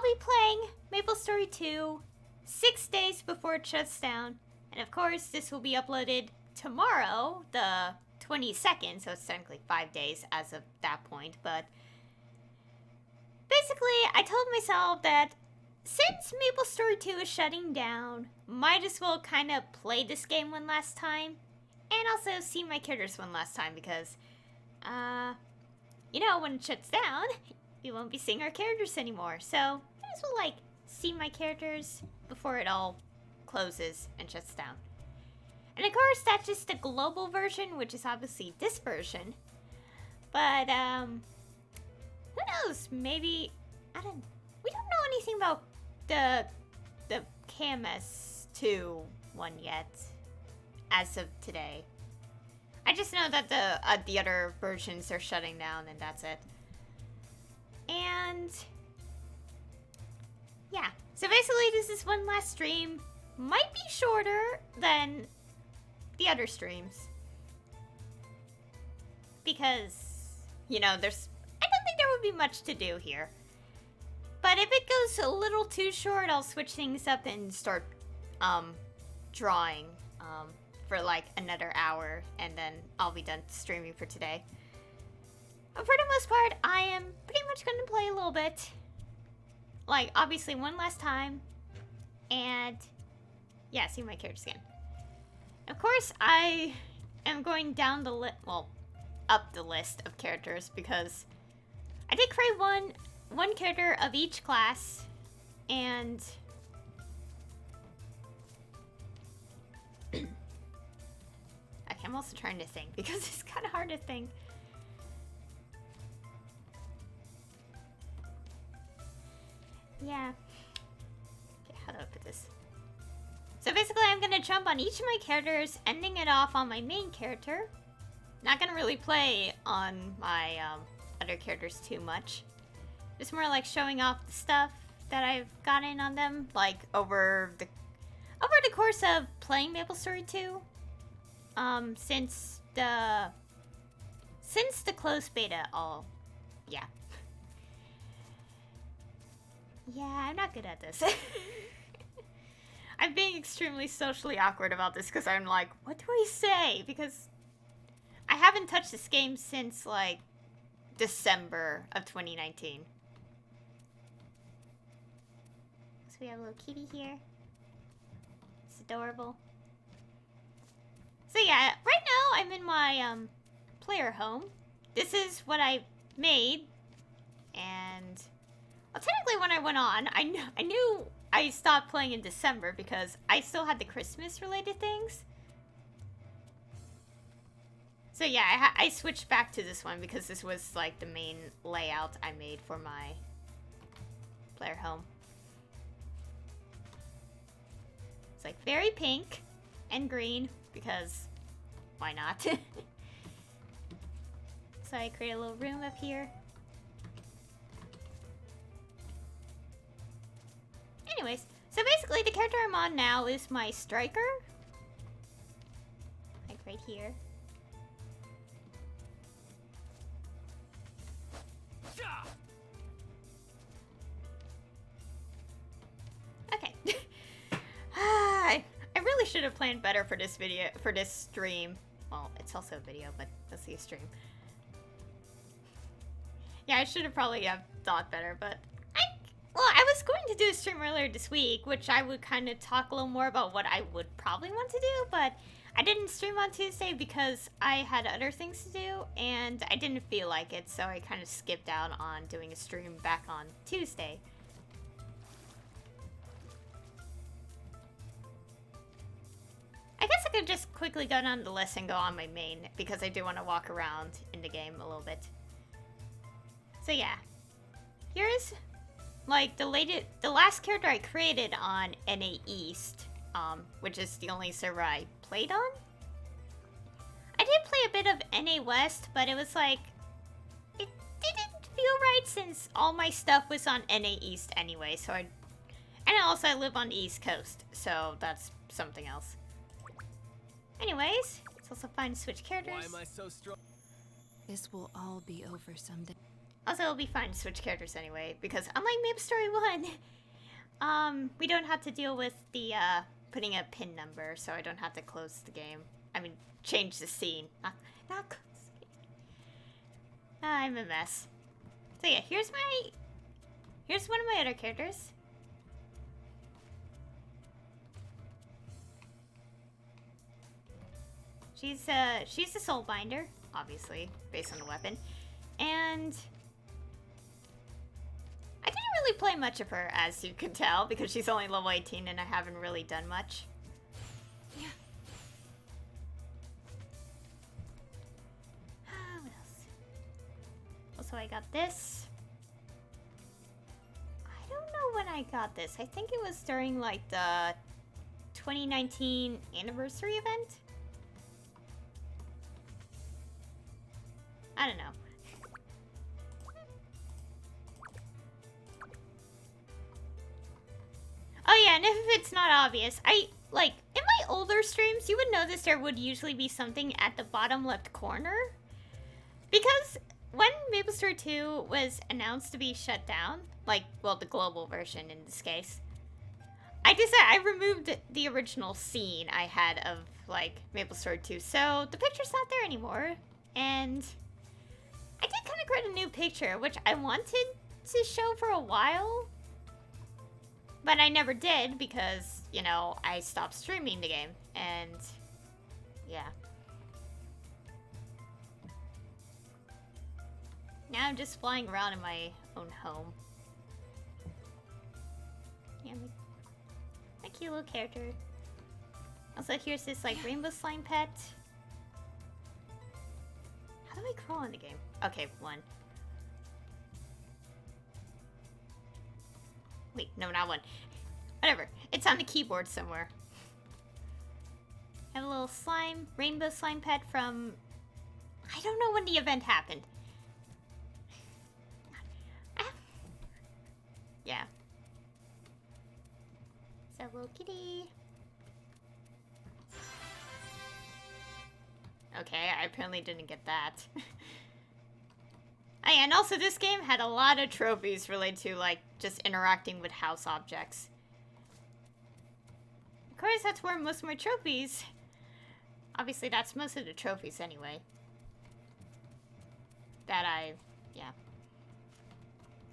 I'll be playing Maplestory 2 6 days before it shuts down. And of course, this will be uploaded tomorrow, the 22nd, so it's technically 5 days as of that point. But basically, I told myself that since Maplestory 2 is shutting down, might as well kind of play this game one last time. And also see my characters one last time because, you know, when it shuts down, we won't be seeing our characters anymore. So, might as well, like, see my characters before it all closes and shuts down. And of course, that's just the global version, which is obviously this version. But, who knows? Maybe, we don't know anything about the KMS2 one yet, as of today. I just know that the other versions are shutting down, and that's it. And yeah, so basically this is one last stream. Might be shorter than the other streams because, you know, I don't think there would be much to do here. But if it goes a little too short, I'll switch things up and start drawing for like another hour, and then I'll be done streaming for today. But for the most part, I am pretty much going to play a little bit. Like, obviously, one last time. And, yeah, see my characters again. Of course, I am going down the list, well, up the list of characters, because I did create one character of each class, and okay, I'm also trying to think, because it's kind of hard to think. Yeah. Okay, how do I put this? So basically, I'm going to jump on each of my characters, ending it off on my main character. Not going to really play on my other characters too much. Just more like showing off the stuff that I've gotten on them, like over the course of playing Maplestory 2. Since the closed beta, yeah. Yeah, I'm not good at this. I'm being extremely socially awkward about this because I'm like, what do I say? Because I haven't touched this game since, like, December of 2019. So we have a little kitty here. It's adorable. So yeah, right now I'm in my player home. This is what I made, and well, technically when I went on, I knew I stopped playing in December because I still had the Christmas related things. So yeah, I switched back to this one because this was like the main layout I made for my player home. It's like very pink and green because why not? So I create a little room up here. Anyways, so basically the character I'm on now is my striker. Like right here. Okay. I really should have planned better for this video, for this stream. Well, it's also a video, but let's see a stream. Yeah, I should have probably thought better, but I was going to do a stream earlier this week, which I would kind of talk a little more about what I would probably want to do, but I didn't stream on Tuesday because I had other things to do, and I didn't feel like it, so I kind of skipped out on doing a stream back on Tuesday. I guess I could just quickly go down the list and go on my main, because I do want to walk around in the game a little bit. So yeah, here's like the last character I created on NA East, which is the only server I played on. I did play a bit of NA West, but it was like, it didn't feel right since all my stuff was on NA East anyway, so and also I live on the East Coast, so that's something else. Anyways, it's also fun to switch characters. Why am I so strong? This will all be over someday. Also, it'll be fine to switch characters anyway, because unlike Maplestory 1, we don't have to deal with the, putting a pin number, so I don't have to close the game. I mean, change the scene. Not close the game. I'm a mess. So yeah, here's one of my other characters. She's a soulbinder, obviously, based on the weapon. And I didn't really play much of her, as you can tell, because she's only level 18 and I haven't really done much. Yeah. What else? Also, I got this. I don't know when I got this. I think it was during, like, the 2019 anniversary event. I don't know. Oh yeah, and if it's not obvious, in my older streams, you would notice there would usually be something at the bottom left corner. Because when Maplestory 2 was announced to be shut down, the global version in this case, I removed the original scene I had of, Maplestory 2, so the picture's not there anymore, and I did kind of create a new picture, which I wanted to show for a while, but I never did because, you know, I stopped streaming the game, and yeah. Now I'm just flying around in my own home. Yeah, my cute little character. Also, here's this, rainbow slime pet. How do I crawl in the game? Okay, 1. Wait, no, not 1. Whatever. It's on the keyboard somewhere. I have a little rainbow slime pet from... I don't know when the event happened. Yeah. So, little kitty. Okay, I apparently didn't get that. Oh, yeah, and also this game had a lot of trophies related to, just interacting with house objects. Of course, that's where most of my trophies... Obviously, that's most of the trophies anyway. Yeah.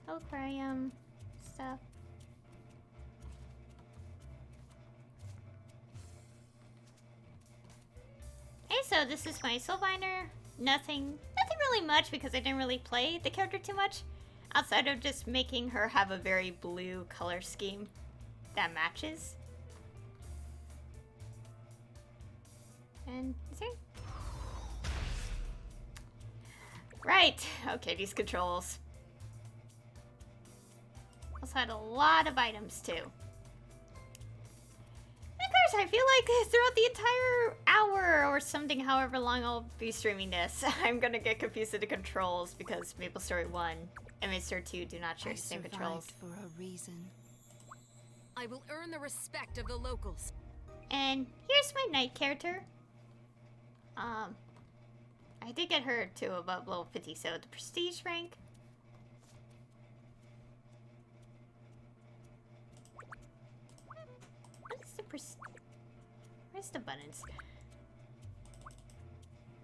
Aquarium stuff. Hey, so this is my soulbinder. Nothing really much because I didn't really play the character too much. Outside of just making her have a very blue color scheme that matches. And is there... Right, okay, these controls. Also had a lot of items too. Of course, I feel like throughout the entire hour or something, however long I'll be streaming this, I'm gonna get confused with the controls because Maplestory 1 and Maplestory 2 do not share the same controls. For a reason. I will earn the respect of the locals. And here's my knight character. I did get her to above level 50, so the prestige rank. What is the where's the buttons?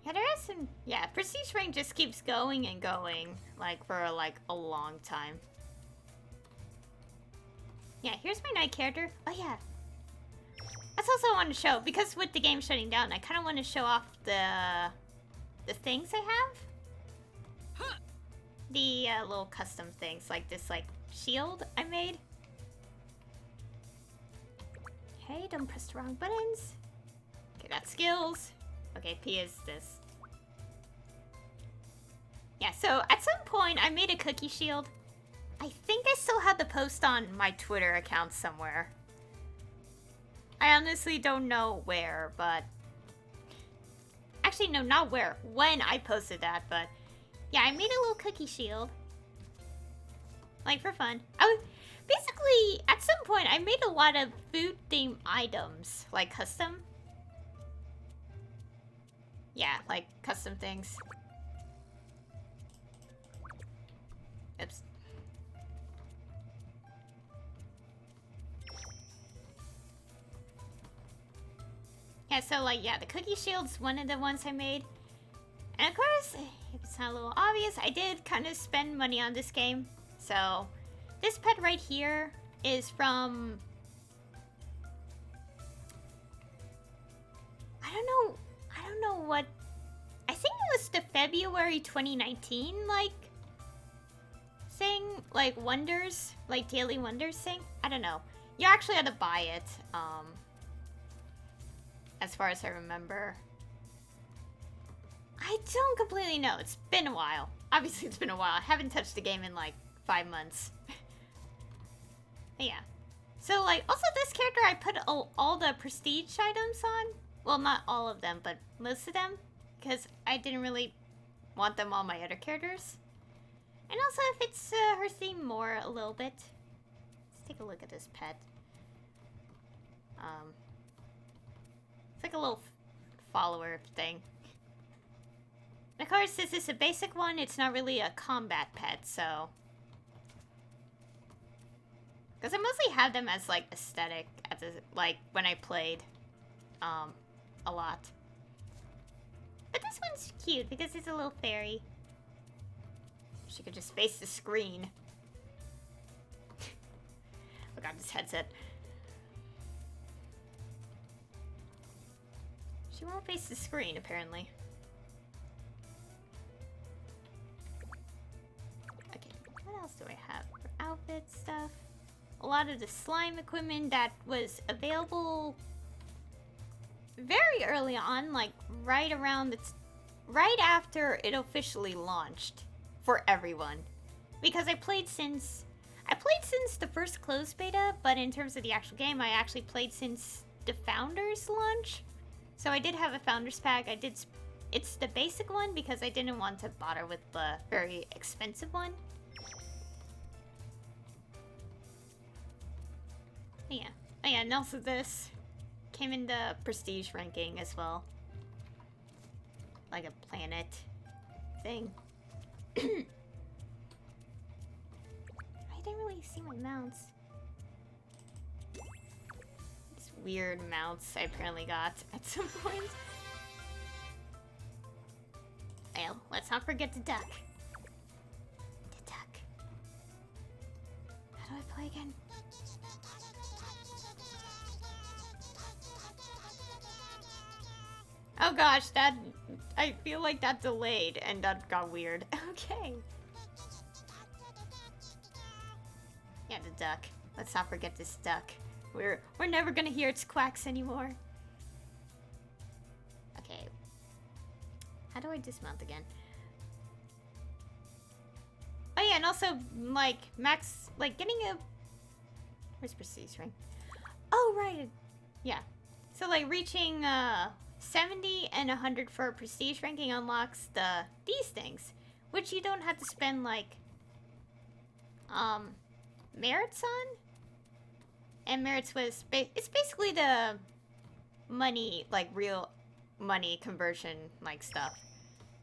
Yeah, there is some... Yeah, prestige rank just keeps going and going, for, a long time. Yeah, here's my knight character. Oh, yeah. That's also what I want to show, because with the game shutting down, I kind of want to show off the things I have. The little custom things, like this, shield I made. Okay, don't press the wrong buttons. Okay, that's skills. Okay, P is this. Yeah, so at some point, I made a cookie shield. I think I still have the post on my Twitter account somewhere. I honestly don't know where, but... Actually, no, not where. When I posted that, but... Yeah, I made a little cookie shield. For fun. Basically, at some point, I made a lot of food-themed items. Custom. Yeah, custom things. Oops. Yeah, so like, yeah, the cookie shield's one of the ones I made. And of course, if it's not a little obvious, I did kind of spend money on this game. So, this pet right here is from... I don't know what... I think it was the February 2019, like, thing, like, Wonders, like, Daily Wonders thing. I don't know. You actually had to buy it, as far as I remember. I don't completely know. It's been a while. Obviously, it's been a while. I haven't touched the game in, like, 5 months. Yeah. So, like, also this character, I put all the prestige items on. Well, not all of them, but most of them. Because I didn't really want them on my other characters. And also, it fits her theme more a little bit. Let's take a look at this pet. It's like a little follower thing. And of course, this is a basic one. It's not really a combat pet, so... Because I mostly have them as, like, aesthetic, at the, like, when I played, a lot. But this one's cute, because it's a little fairy. She could just face the screen. Oh god, this headset. She won't face the screen, apparently. Okay, what else do I have for outfit stuff? A lot of the slime equipment that was available very early on, like right after it officially launched for everyone. Because I played since the first closed beta, but in terms of the actual game, I actually played since the Founders launch. So I did have a Founders pack. It's the basic one because I didn't want to bother with the very expensive one. Yeah. Oh yeah, and also this came in the prestige ranking as well. Like a planet thing. I didn't really see my mounts. These weird mounts I apparently got at some point. Well, let's not forget the duck. The duck. How do I play again? Oh gosh, I feel like that delayed and that got weird. Okay. Yeah, the duck. Let's not forget this duck. We're never gonna hear its quacks anymore. Okay. How do I dismount again? Oh yeah, and also like max, like getting a, where's prestige rank? Oh right, yeah. So like reaching 70 and 100 for prestige ranking unlocks these things, which you don't have to spend like merits on. And merits was it's basically the money, like real money conversion like stuff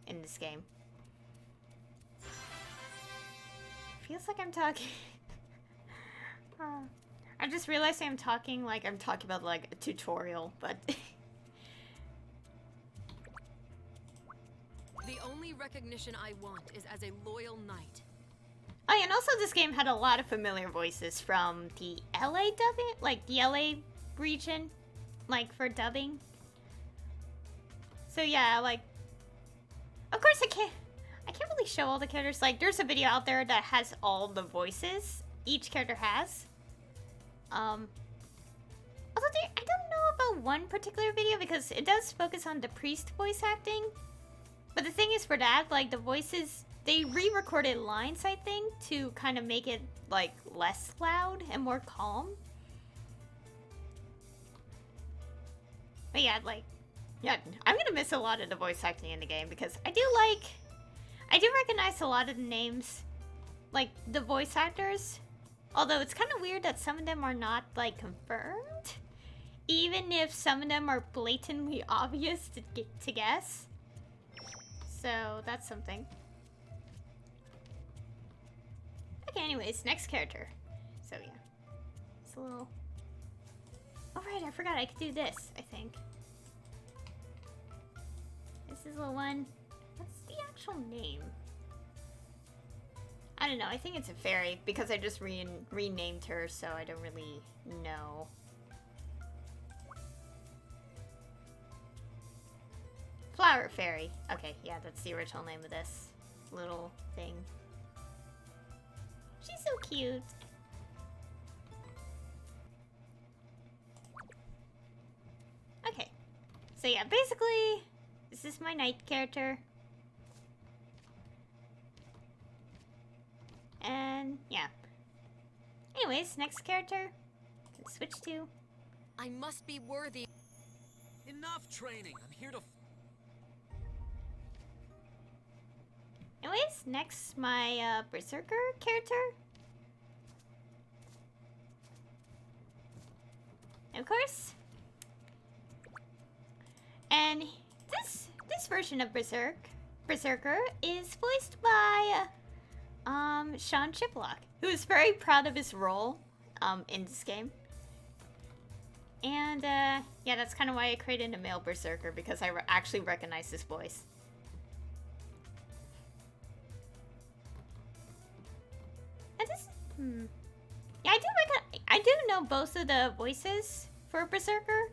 in this game. Feels like I'm talking. I'm just realizing I'm talking like I'm talking about like a tutorial, but. The only recognition I want is as a loyal knight. Oh yeah, and also this game had a lot of familiar voices from the LA dubbing, like the LA region, like for dubbing. So yeah, like, of course I can't really show all the characters. Like, there's a video out there that has all the voices each character has. Although I don't know about one particular video because it does focus on the priest voice acting. But the thing is, for that, like, the voices, they re-recorded lines, I think, to kind of make it, like, less loud and more calm. But yeah, like, yeah, I'm gonna miss a lot of the voice acting in the game because I do recognize a lot of the names, like, the voice actors. Although it's kind of weird that some of them are not, like, confirmed. Even if some of them are blatantly obvious to guess. So, that's something. Okay, anyways, next character. So yeah. It's a little... Oh right, I forgot I could do this, I think. This is the one... What's the actual name? I don't know, I think it's a fairy, because I just renamed her, so I don't really know. Flower fairy. Okay, yeah, that's the original name of this little thing. She's so cute. Okay. So yeah, basically, this is my knight character. And yeah. Anyways, next character. Switch to. I must be worthy. Enough training. I'm here to. Anyways, next my berserker character. Of course. And this version of Berserker is voiced by Sean Chiplock, who is very proud of his role in this game. And yeah, that's kind of why I created a male Berserker, because I actually recognize his voice. And this, yeah, I do know both of the voices for Berserker.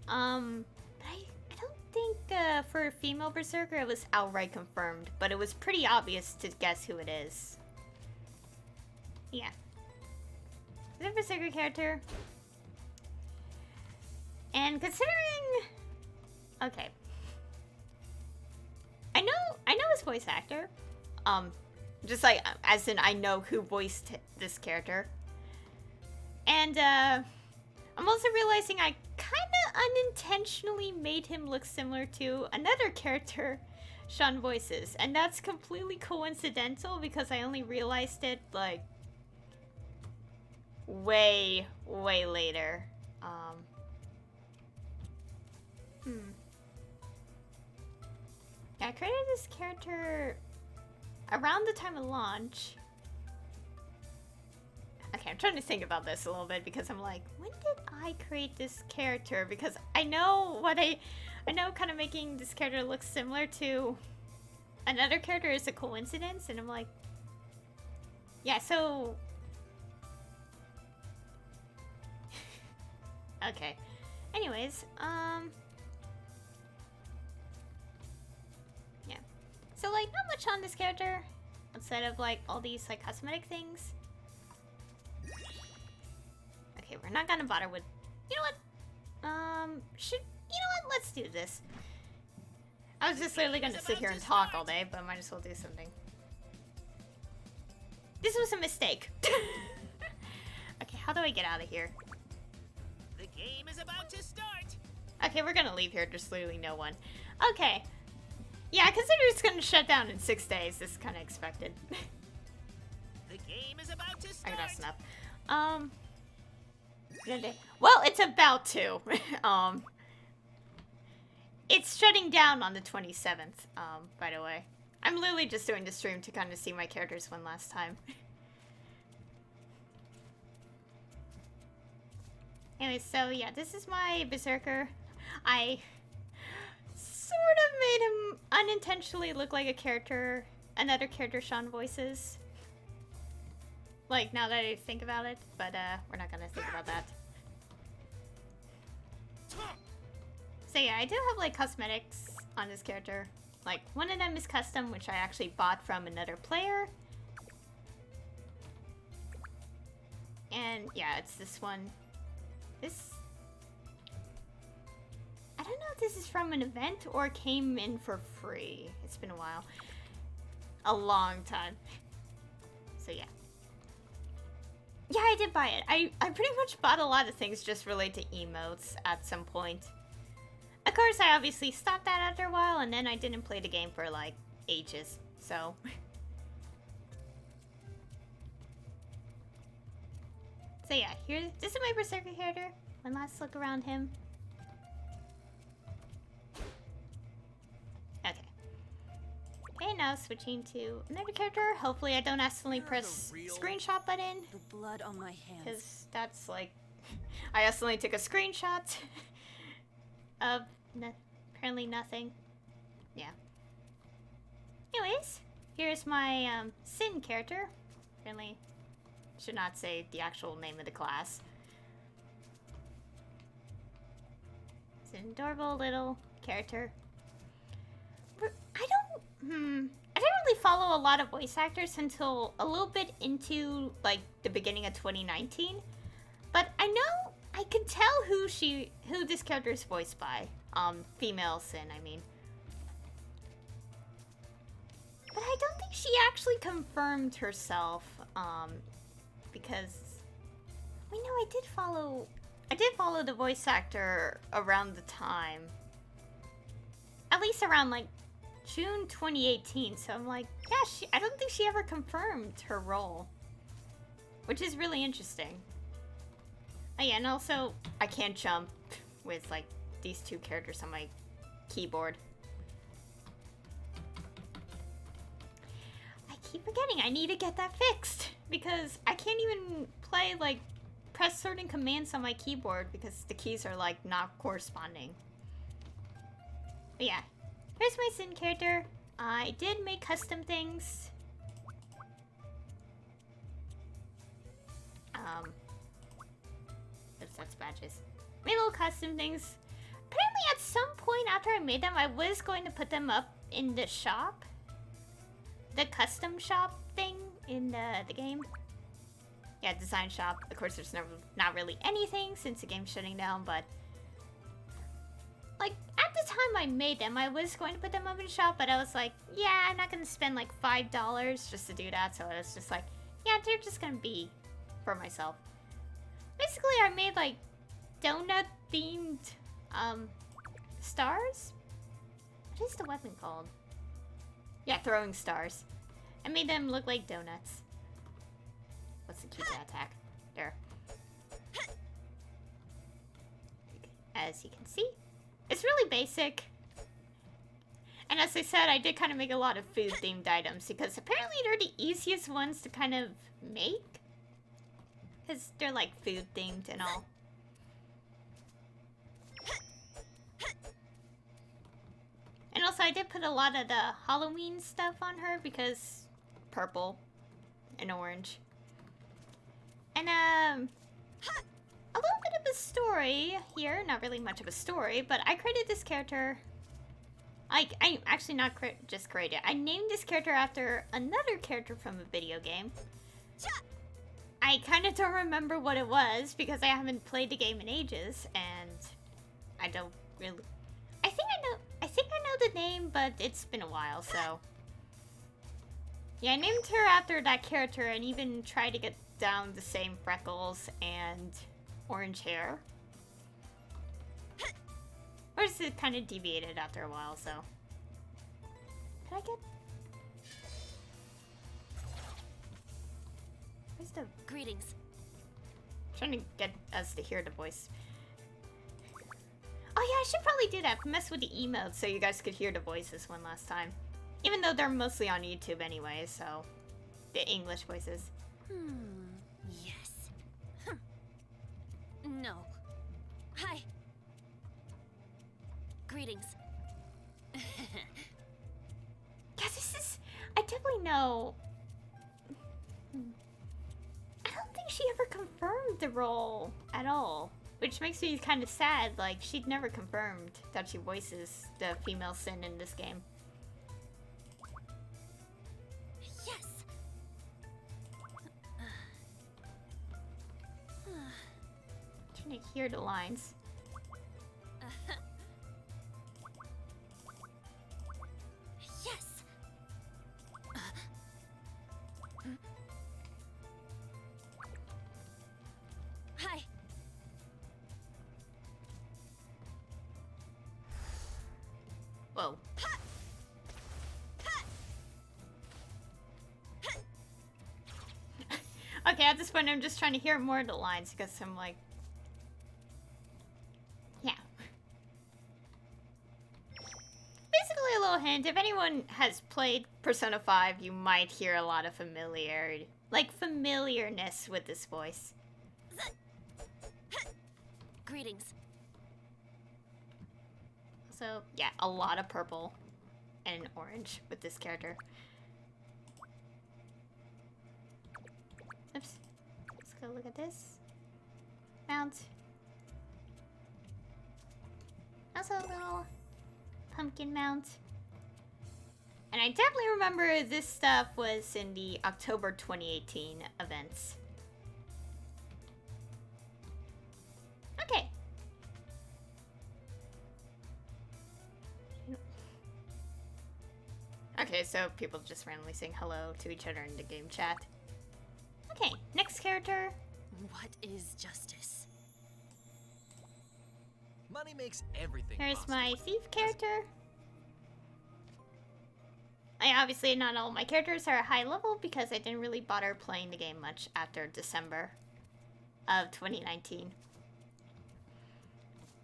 But I don't think for a female Berserker it was outright confirmed, but it was pretty obvious to guess who it is. Yeah. The Berserker character. And considering, okay, I know his voice actor. Just like, as in I know who voiced this character. And I'm also realizing I kinda unintentionally made him look similar to another character Sean voices. And that's completely coincidental because I only realized it like way later. Yeah, I created this character around the time of launch. Okay, I'm trying to think about this a little bit because I'm like, when did I create this character? Because I know kind of making this character look similar to another character is a coincidence, and I'm like, yeah, so... Okay. Anyways, yeah. So, like, not much on this character, outside of, like, all these, like, cosmetic things. Okay, we're not gonna bother with... You know what? You know what? Let's do this. I was just literally gonna sit here and talk all day, but I might as well do something. This was a mistake. Okay, how do I get out of here? The game is about to start. Okay, we're gonna leave here. There's literally no one. Okay. Yeah, consider it's gonna shut down in 6 days. This is kind of expected. The game is about to start. Okay, that's enough. Well, it's about to. It's shutting down on the 27th, by the way. I'm literally just doing the stream to kind of see my characters one last time. Anyway, so yeah, this is my Berserker. I sort of made him unintentionally look like another character Sean voices. Like, now that I think about it, but we're not gonna think about that. So yeah, I do have like cosmetics on this character. Like, one of them is custom, which I actually bought from another player. And yeah, it's this one. I don't know if this is from an event or came in for free. It's been a while. A long time. So yeah. Yeah, I did buy it. I pretty much bought a lot of things just related to emotes at some point. Of course, I obviously stopped that after a while, and then I didn't play the game for, like, ages. So... So yeah, this is my Berserker character. One last look around him. Okay. Okay, now switching to another character. Hopefully I don't accidentally press screenshot button. The blood on my hands. Because that's like... I accidentally took a screenshot of apparently nothing. Yeah. Anyways, here's my Sin character. Apparently, should not say the actual name of the class. It's an adorable little character. I didn't really follow a lot of voice actors until a little bit into like the beginning of 2019. But I can tell who this character is voiced by. Female Sin, I mean. But I don't think she actually confirmed herself, because I know I did follow the voice actor around the time. At least around like June 2018, so I'm like, yeah, I don't think she ever confirmed her role. Which is really interesting. Oh yeah, and also, I can't jump with like these two characters on my keyboard. I keep forgetting I need to get that fixed because I can't even play like press certain commands on my keyboard because the keys are like not corresponding. But yeah, here's my Sin character. I did make custom things. That's badges. Made little custom things. Apparently at some point after I made them, I was going to put them up in the shop. The custom shop thing in the game. Yeah, design shop. Of course, there's not really anything since the game's shutting down, but... Like, at the time I made them, I was going to put them up in the shop, but I was like, yeah, I'm not going to spend like $5 just to do that, so I was just like, yeah, they're just going to be for myself. Basically, I made like donut-themed stars? What is the weapon called? Yeah, throwing stars. I made them look like donuts. What's the key to attack? There. As you can see, it's really basic. And as I said, I did kind of make a lot of food-themed items because apparently they're the easiest ones to kind of make. Because they're like food-themed and all. And also I did put a lot of the Halloween stuff on her because purple and orange. And a little bit of a story here. Not really much of a story, but I created this character. I actually not just created. I named this character after another character from a video game. I kind of don't remember what it was because I haven't played the game in ages, and I don't really. I think I know the name, but it's been a while, so. Yeah, I named her after that character and even tried to get down the same freckles and orange hair. Or just it kind of deviated after a while, so. Can I get... Where's the... Greetings. I'm trying to get us to hear the voice. Oh yeah, I should probably do that. Mess with the emotes so you guys could hear the voices one last time. Even though they're mostly on YouTube anyway, so... The English voices. Yes. No. Hi. Greetings. Yeah, this is... I definitely know... I don't think she ever confirmed the role at all. Which makes me kind of sad, like, she'd never confirmed that she voices the female Sin in this game. Yes. Trying to hear the lines. Yes. Hi. Whoa. Okay, at this point I'm just trying to hear more of the lines because I'm like... Yeah. Basically a little And if anyone has played Persona 5, you might hear a lot of familiarity, like familiarness with this voice. Greetings. So, yeah, a lot of purple and orange with this character. Oops. Let's go look at this. Mount. Also a little pumpkin mount. And I definitely remember this stuff was in the October 2018 events. Okay. Okay, so people just randomly saying hello to each other in the game chat. Okay, next character. What is justice? Money makes everything Here's possible. my thief character. Obviously not all my characters are high level because I didn't really bother playing the game much after December of 2019.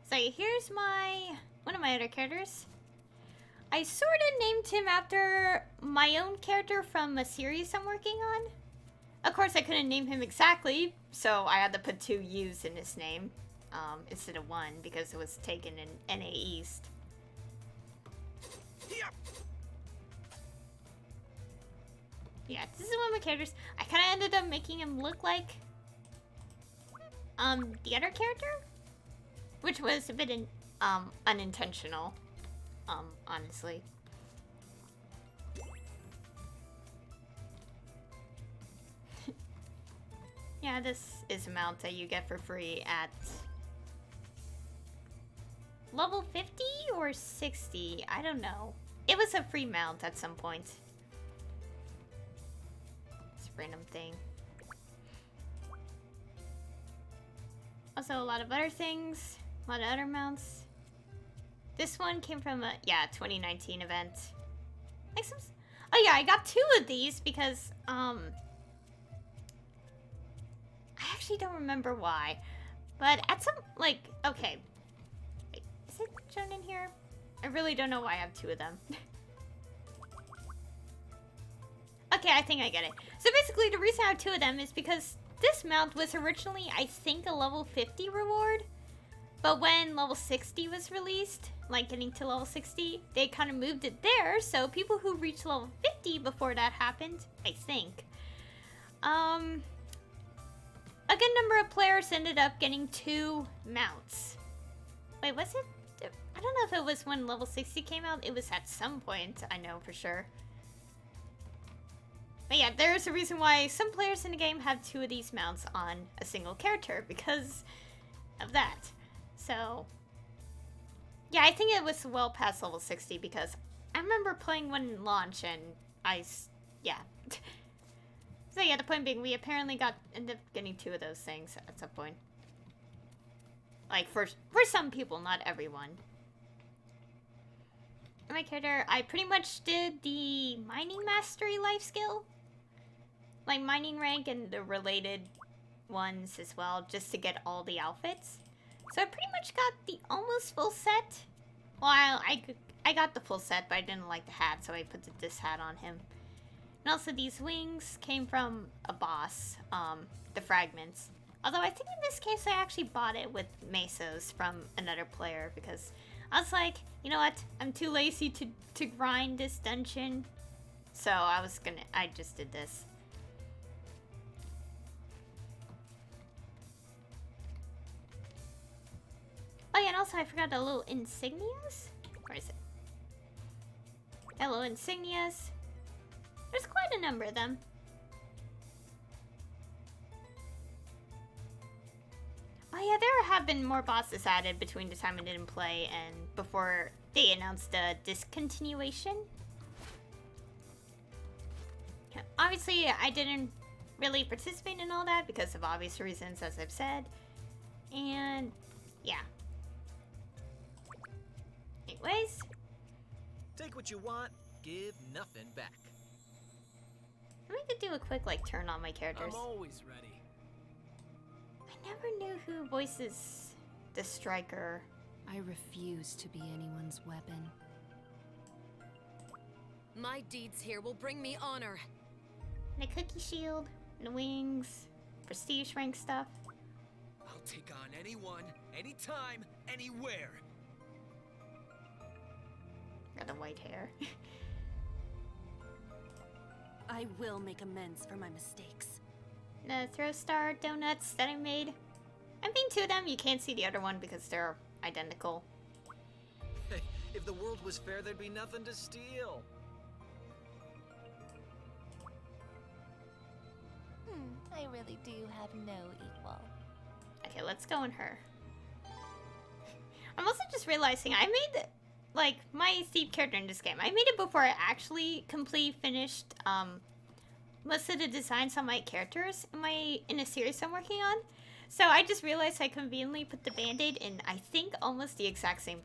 So here's one of my other characters. I sort of named him after my own character from a series I'm working on. Of course, I couldn't name him exactly, so I had to put 2 U's in his name instead of 1 because it was taken in NA East. Yeah, this is one of my characters. I kind of ended up making him look like the other character, which was a bit unintentional, honestly. Yeah, this is a mount that you get for free at level 50 or 60. I don't know. It was a free mount at some point. This random thing. Also, a lot of other things. A lot of other mounts. This one came from a 2019 event. Like some. Oh yeah, I got 2 of these because I actually don't remember why, but at some okay. Wait, is it shown in here? I really don't know why I have 2 of them. Okay, I think I get it. So basically, the reason I have 2 of them is because this mount was originally, I think, a level 50 reward. But when level 60 was released, like getting to level 60, they kind of moved it there. So people who reached level 50 before that happened, I think, a good number of players ended up getting 2 mounts. Wait, was it? I don't know if it was when level 60 came out. It was at some point, I know for sure. But yeah, there's a reason why some players in the game have 2 of these mounts on a single character because of that. So, yeah, I think it was well past level 60 because I remember playing one in launch and yeah. So yeah, the point being, we apparently ended up getting 2 of those things at some point. Like, for some people, not everyone. And my character, I pretty much did the mining mastery life skill. Like, mining rank and the related ones as well, just to get all the outfits. So I pretty much got the almost full set. Well, I got the full set, but I didn't like the hat, so I put this hat on him. And also these wings came from a boss, the fragments. Although I think in this case I actually bought it with mesos from another player because I was like, you know what? I'm too lazy to grind this dungeon. So I just did this. Oh yeah, and also I forgot the little insignias. Where is it? Hello, insignias. There's quite a number of them. Oh yeah, there have been more bosses added between the time I didn't play and before they announced the discontinuation. Obviously, I didn't really participate in all that because of obvious reasons, as I've said. And yeah. Anyways. Take what you want, give nothing back. Let me do a quick turn on my characters. I'm always ready. I never knew who voices the striker. I refuse to be anyone's weapon. My deeds here will bring me honor. And a cookie shield, and wings, prestige rank stuff. I'll take on anyone, anytime, anywhere. Got the white hair. I will make amends for my mistakes. The throw star donuts that I made. I'm being two of them. You can't see the other one because they're identical. Hey, if the world was fair, there'd be nothing to steal. I really do have no equal. Okay, let's go in her. I'm also just realizing I made, like, my Steve character in this game. I made it before I actually completely finished, most of the designs on my characters in a series I'm working on. So I just realized I conveniently put the band-aid in, I think, almost the exact same,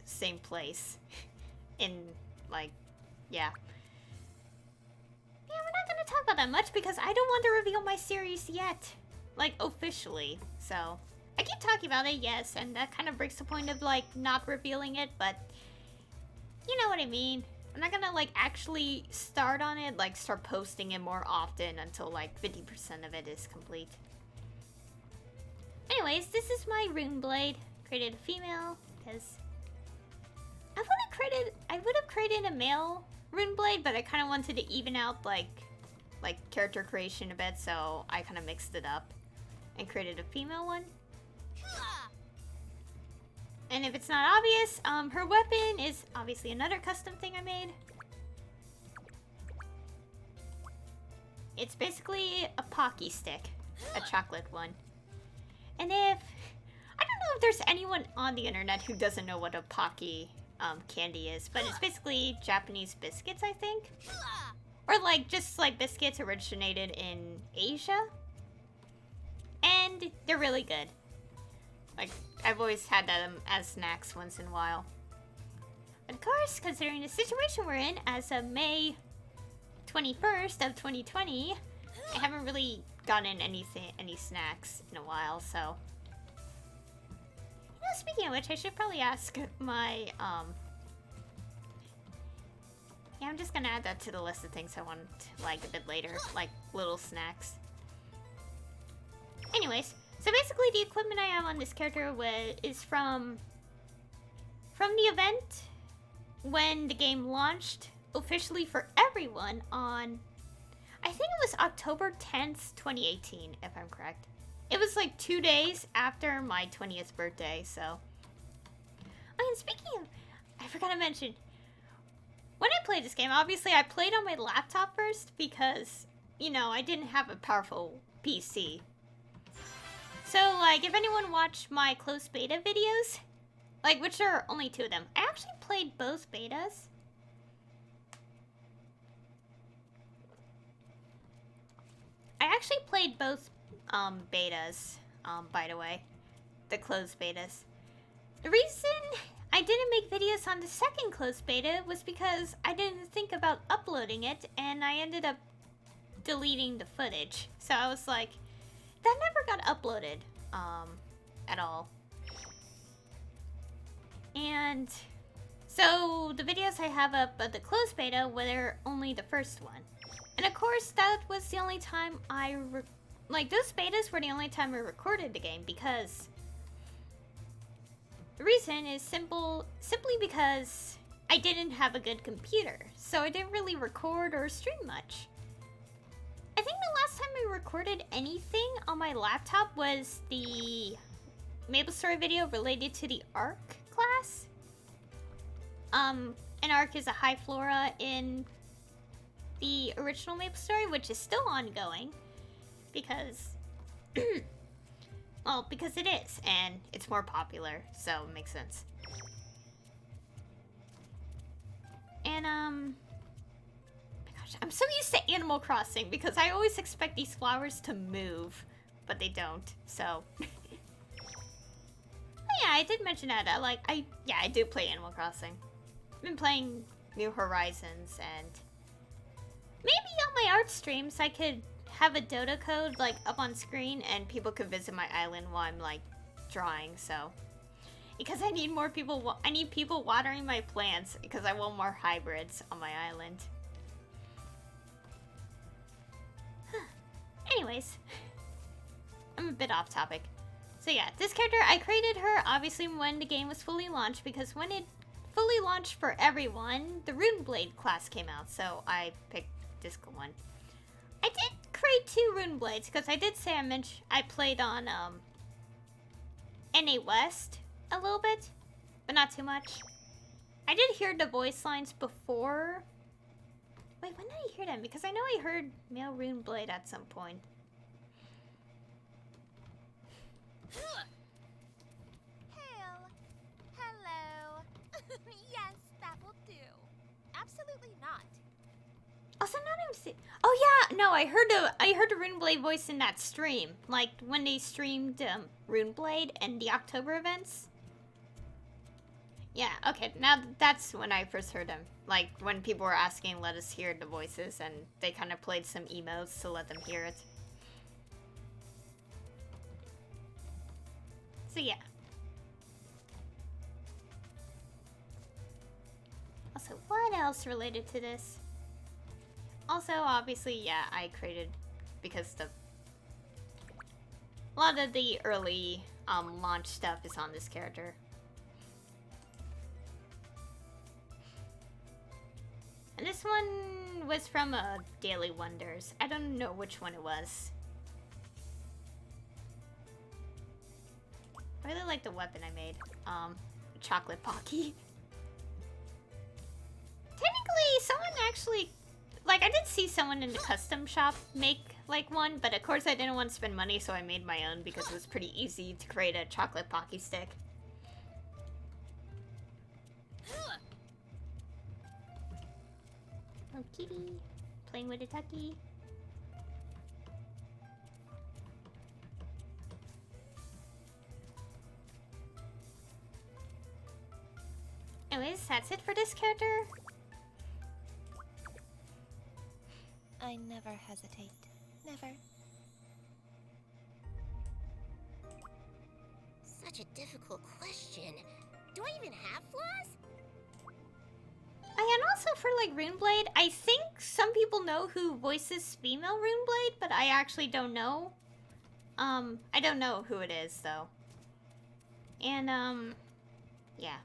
same place. In, like, yeah. Yeah, we're not gonna talk about that much because I don't want to reveal my series yet. Like, officially. So, I keep talking about it, yes, and that kind of breaks the point of, like, not revealing it, but you know what I mean. I'm not gonna, like, actually start on it, like, start posting it more often until, like, 50% of it is complete. Anyways, this is my rune blade. Created a female, because I would have created a male rune blade, but I kind of wanted to even out, like character creation a bit, so I kind of mixed it up and created a female one. And if it's not obvious, her weapon is obviously another custom thing I made. It's basically a Pocky stick, a chocolate one. And I don't know if there's anyone on the internet who doesn't know what a Pocky candy is, but it's basically Japanese biscuits, I think. Or like, just like biscuits originated in Asia. And they're really good. Like, I've always had them as snacks once in a while. But of course, considering the situation we're in as of May 21st of 2020, I haven't really gotten any snacks in a while, so. You know, speaking of which, I should probably ask my, yeah, I'm just gonna add that to the list of things I want, like, a bit later, like little snacks. Anyways, so basically the equipment I have on this character is from the event when the game launched officially for everyone on, I think it was October 10th, 2018, if I'm correct. It was like 2 days after my 20th birthday, so. Oh, and speaking of, I forgot to mention, when I played this game, obviously I played on my laptop first because, you know, I didn't have a powerful PC. So, like, if anyone watched my closed beta videos, like, which there are only 2 of them, I actually played both betas. I actually played both betas, by the way. The closed betas. The reason I didn't make videos on the second closed beta was because I didn't think about uploading it, and I ended up deleting the footage. So I was like, that never got uploaded, at all. And so the videos I have up at the closed beta were only the first one. And of course, that was the only time those betas were the only time I recorded the game, because the reason is simply because I didn't have a good computer, so I didn't really record or stream much. I think the last time I recorded anything on my laptop was the Maplestory video related to the Arc class. An Arc is a high flora in the original Maplestory, which is still ongoing, because, well, because it is, and it's more popular, so it makes sense. And, gosh, I'm so used to Animal Crossing, because I always expect these flowers to move, but they don't, so. Yeah, I did mention that, I do play Animal Crossing. I've been playing New Horizons, and maybe on my art streams I could have a Dota code, like, up on screen, and people could visit my island while I'm, like, drawing, so. Because I need more people. I need people watering my plants because I want more hybrids on my island. Anyways, I'm a bit off topic. So yeah, this character, I created her obviously when the game was fully launched, because when it fully launched for everyone, the Runeblade class came out, so I picked this one. I did create 2 Runeblades, because I did say I played on NA West a little bit, but not too much. I did hear the voice lines before. Wait, when did I hear them? Because I know I heard male Runeblade at some point. Hail. Hello. Yes, that will do. Absolutely not. Also, not oh yeah, no, I heard the Runeblade voice in that stream, like when they streamed Runeblade and the October events. Yeah, okay, now that's when I first heard them. Like when people were asking, let us hear the voices, and they kind of played some emotes to let them hear it. So yeah. Also, what else related to this? Also, obviously, yeah, I created, because a lot of the early launch stuff is on this character. And this one was from Daily Wonders. I don't know which one it was. I really like the weapon I made. Chocolate Pocky. Technically, someone actually... Like, I did see someone in the custom shop make, like, one, but of course I didn't want to spend money, so I made my own because it was pretty easy to create a chocolate Pocky stick. Oh, kitty. Playing with a tucky. Anyways, that's it for this character. I never hesitate. Never. Such a difficult question. Do I even have flaws? And also for like Runeblade, I think some people know who voices female Runeblade, but I actually don't know. I don't know who it is though. And yeah.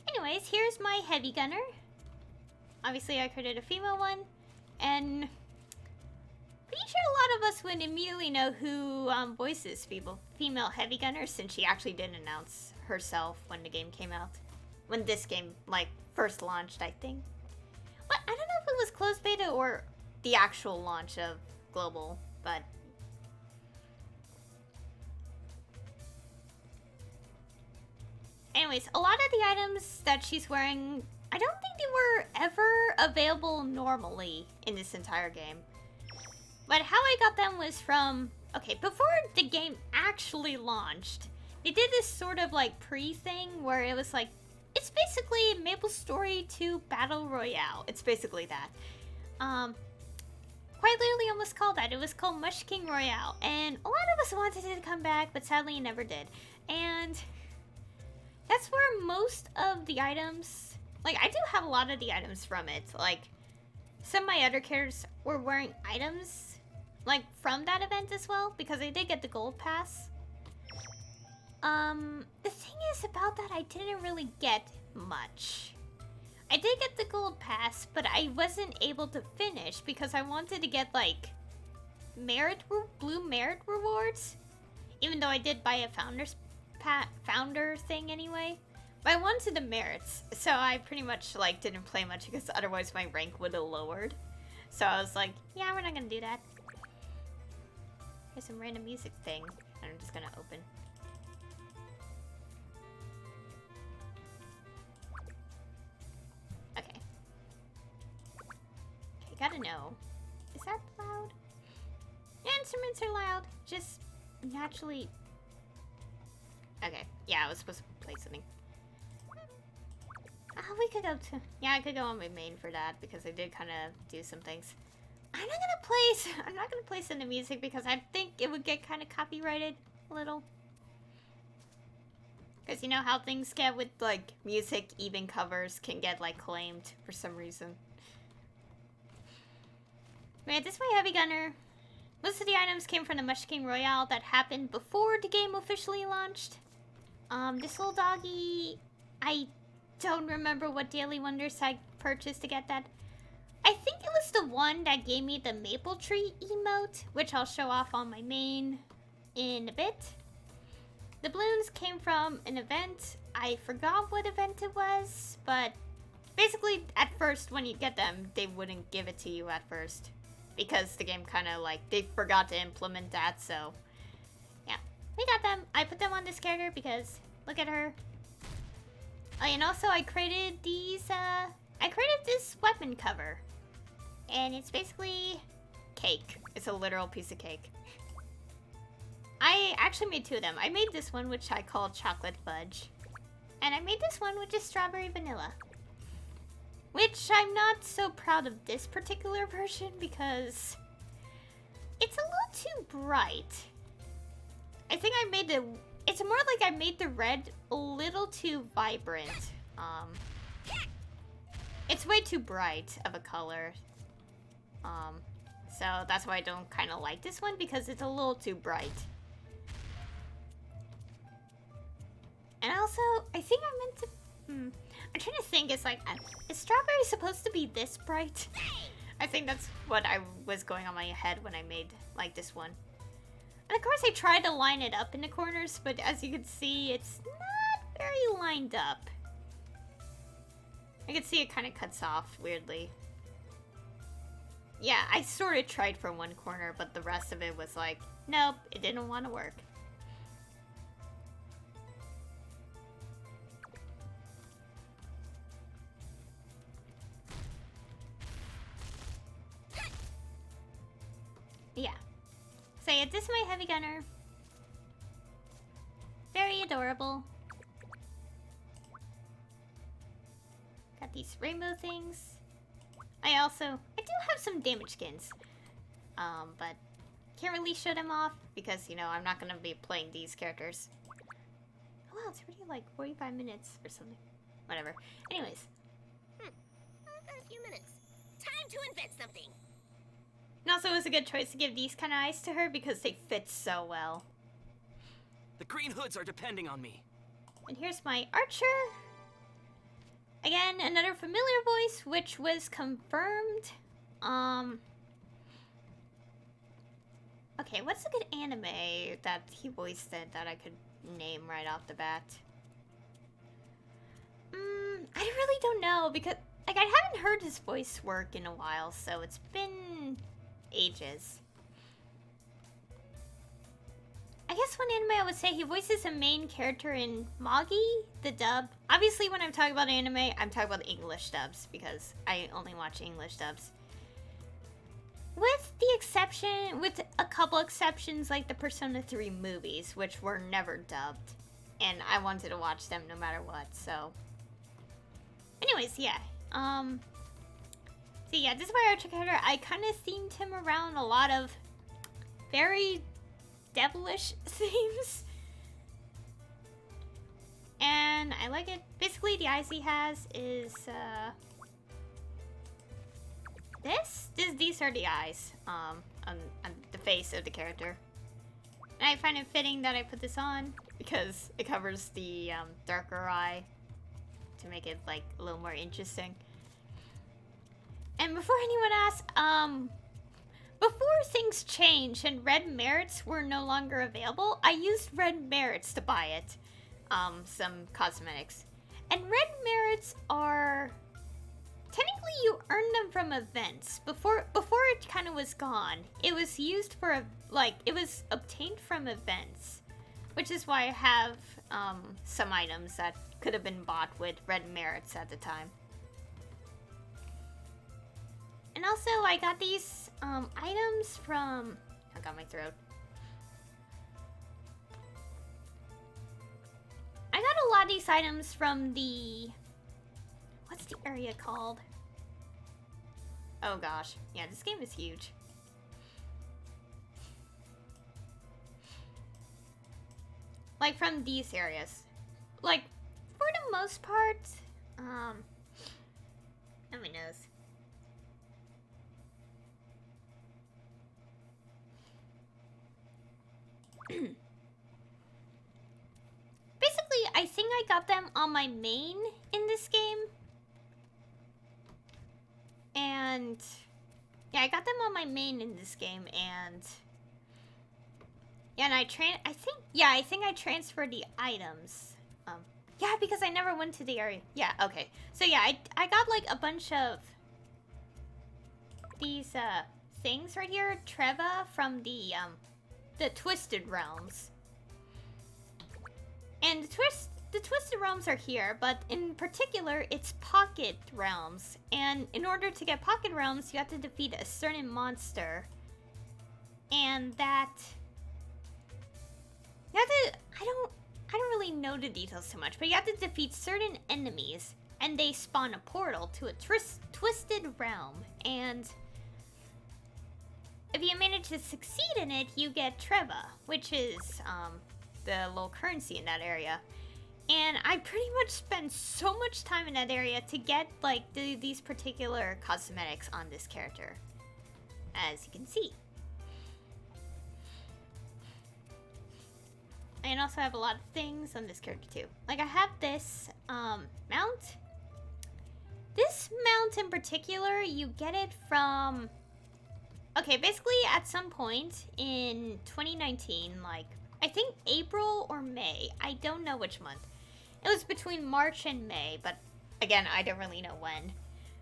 Anyways, here's my heavy gunner. Obviously I created a female one, and pretty sure a lot of us would immediately know who voices female heavy gunner, since she actually did announce herself when the game came out. When this game, like, first launched, I think. But I don't know if it was closed beta or the actual launch of Global, but... Anyways, a lot of the items that she's wearing, I don't think they were ever available normally in this entire game. But how I got them was from... Okay, before the game actually launched, they did this sort of, like, pre-thing where it was like, it's basically Maplestory 2 Battle Royale. It's basically that. Quite literally almost called that. It was called Mush King Royale. And a lot of us wanted it to come back, but sadly it never did. And that's where most of the items... Like, I do have a lot of the items from it. Like, some of my other characters were wearing items, like, from that event as well, because I did get the gold pass. The thing is about that, I didn't really get much. I did get the gold pass, but I wasn't able to finish because I wanted to get, like, blue merit rewards. Even though I did buy a founder thing anyway. But I wanted the merits, so I pretty much, like, didn't play much because otherwise my rank would have lowered. So I was like, yeah, we're not gonna do that. Here's some random music thing, and I'm just gonna open. Okay. Okay, gotta know. Is that loud? Yeah, instruments are loud. Just naturally... Okay, yeah, I was supposed to play something. We could go to... Yeah, I could go on my main for that, because I did kind of do some things. I'm not gonna play some of the music, because I think it would get kind of copyrighted a little. Because you know how things get with, like, music, even covers can get, like, claimed for some reason. Wait, this is my heavy gunner. Most of the items came from the Munchkin Royale that happened before the game officially launched. This little doggy, I don't remember what Daily Wonders I purchased to get that. I think it was the one that gave me the Maplestory emote, which I'll show off on my main in a bit. The balloons came from an event. I forgot what event it was, but basically at first when you get them, they wouldn't give it to you at first. Because the game kind of like, they forgot to implement that, so yeah. We got them. I put them on this character because, look at her. Oh, and also I created these, I created this weapon cover. And it's basically cake. It's a literal piece of cake. I actually made two of them. I made this one, which I called chocolate fudge. And I made this one, which is strawberry vanilla. Which I'm not so proud of this particular version because it's a little too bright. I think I made the, it's more like I made the red a little too vibrant. It's way too bright of a color. So that's why I don't kind of like this one because it's a little too bright. And also, I think I meant to, I'm trying to think, it's like, is strawberry supposed to be this bright? I think that's what I was going on my head when I made, like, this one. And of course I tried to line it up in the corners, but as you can see, it's not very lined up. I can see it kind of cuts off weirdly. Yeah, I sort of tried for one corner, but the rest of it was like, nope, it didn't want to work. Yeah. So yeah, this is my heavy gunner. Very adorable. Got these rainbow things. I do have some damage skins. But can't really show them off because, you know, I'm not gonna be playing these characters. Oh wow, it's already like 45 minutes or something. Whatever. Anyways. A few minutes. Time to invent something. And also it was a good choice to give these kind of eyes to her because they fit so well. The green hoods are depending on me. And here's my archer. Again, another familiar voice, which was confirmed. Okay, what's a good anime that he voiced it that I could name right off the bat? I really don't know because, like, I haven't heard his voice work in a while, so it's been ages. I guess one anime I would say he voices a main character in Magi, the dub. Obviously when I'm talking about anime, I'm talking about English dubs because I only watch English dubs. With the exception, with a couple exceptions like the Persona 3 movies, which were never dubbed. And I wanted to watch them no matter what, so. Anyways, yeah. So yeah, this is my archer character. I kind of themed him around a lot of very devilish themes. And I like it. Basically, the eyes he has is, these are the eyes, on the face of the character. And I find it fitting that I put this on because it covers the, darker eye to make it, like, a little more interesting. And before anyone asks, before things changed and red merits were no longer available, I used red merits to buy it. Some cosmetics. And red merits are... Technically, you earn them from events. Before it kind of was gone, it was used for, it was obtained from events. Which is why I have, some items that could have been bought with red merits at the time. And also, I got these, items from... I got my throat. I got a lot of these items from the... What's the area called? Oh gosh. Yeah, this game is huge. Like from these areas. like, for the most part, oh, my nose. Basically, I think I got them on my main in this game. And yeah, I got them on my main in this game, and yeah, and I think I transferred the items. Yeah, because I never went to the area. Yeah, okay. So yeah, I got like a bunch of these things right here, Treva from the Twisted Realms. And the Twisted Realms are here, but in particular, it's Pocket Realms. And in order to get Pocket Realms, you have to defeat a certain monster. And that... You have to... I don't really know the details too much, but you have to defeat certain enemies, and they spawn a portal to a Twisted Realm. And if you manage to succeed in it, you get Treva, which is the little currency in that area. And I pretty much spent so much time in that area to get like these particular cosmetics on this character, as you can see. I also have a lot of things on this character too. Like I have this mount. This mount in particular, you get it from... Okay, basically at some point in 2019, like I think April or May, I don't know which month. It was between March and May, but again, I don't really know when.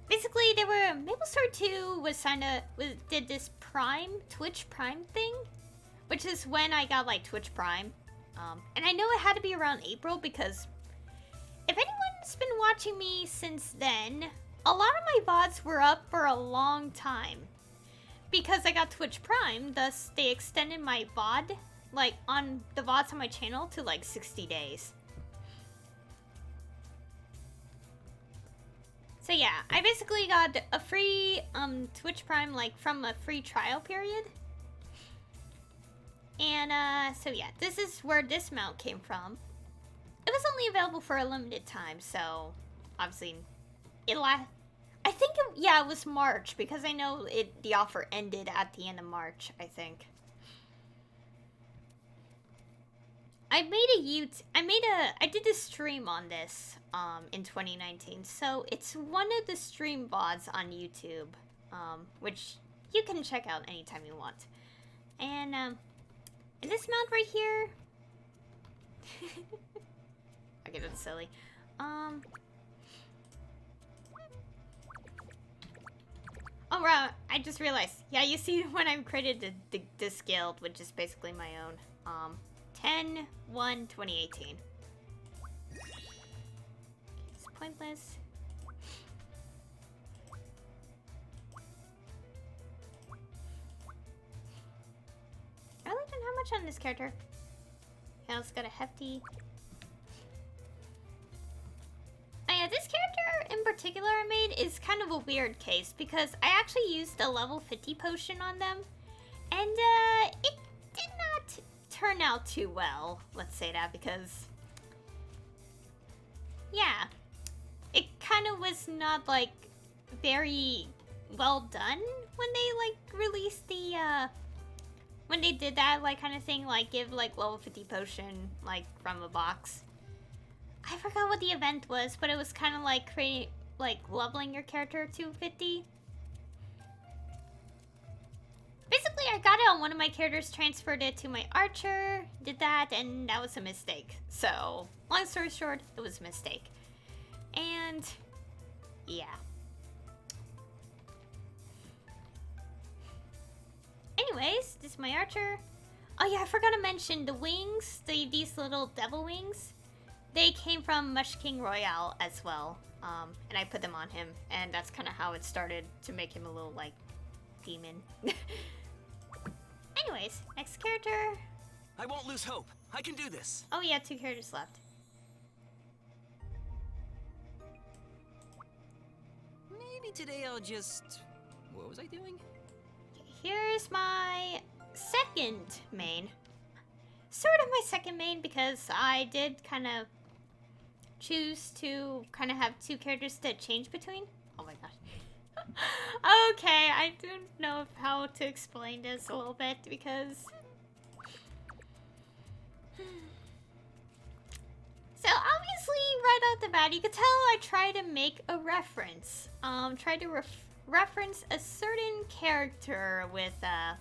Basically, they were... Maplestory 2 did this Twitch Prime thing, which is when I got like Twitch Prime. And I know it had to be around April because if anyone's been watching me since then, a lot of my VODs were up for a long time. Because I got Twitch Prime, thus they extended my VOD, like on the VODs on my channel, to like 60 days. So yeah, I basically got a free Twitch Prime like from a free trial period. And so yeah, this is where this mount came from. It was only available for a limited time, so obviously I think it was March, because I know the offer ended at the end of March, I think. I did a stream on this in 2019, so it's one of the stream VODs on YouTube, which you can check out anytime you want. And this mount right here, okay, that's silly. Oh, right, I just realized. Yeah, you see when I'm created this guild, which is basically my own. 10/1/2018. It's pointless. I really don't have much on this character. Yeah, it's got a hefty... Oh yeah, this character in particular I made is kind of a weird case because I actually used a level 50 potion on them, and it did not turn out too well, let's say that, because yeah, it kind of was not like very well done when they like released the when they did that like kind of thing, like give like level 50 potion like from a box. I forgot what the event was, but it was kind of like creating, like leveling your character to 50. Basically, I got it on one of my characters, transferred it to my archer, did that, and that was a mistake. So, long story short, it was a mistake. And, yeah. Anyways, this is my archer. Oh yeah, I forgot to mention the wings, these little devil wings. They came from Mush King Royale as well, and I put them on him, and that's kind of how it started to make him a little, like, demon. Anyways, next character. I won't lose hope. I can do this. Oh yeah, 2 characters left. Maybe today I'll just... What was I doing? Here's my second main. Sort of my second main, because I did kind of choose to kind of have two characters to change between. Oh my gosh. Okay, I don't know how to explain this a little bit because... So obviously, right off the bat, you could tell I try to make a reference. Try to reference a certain character with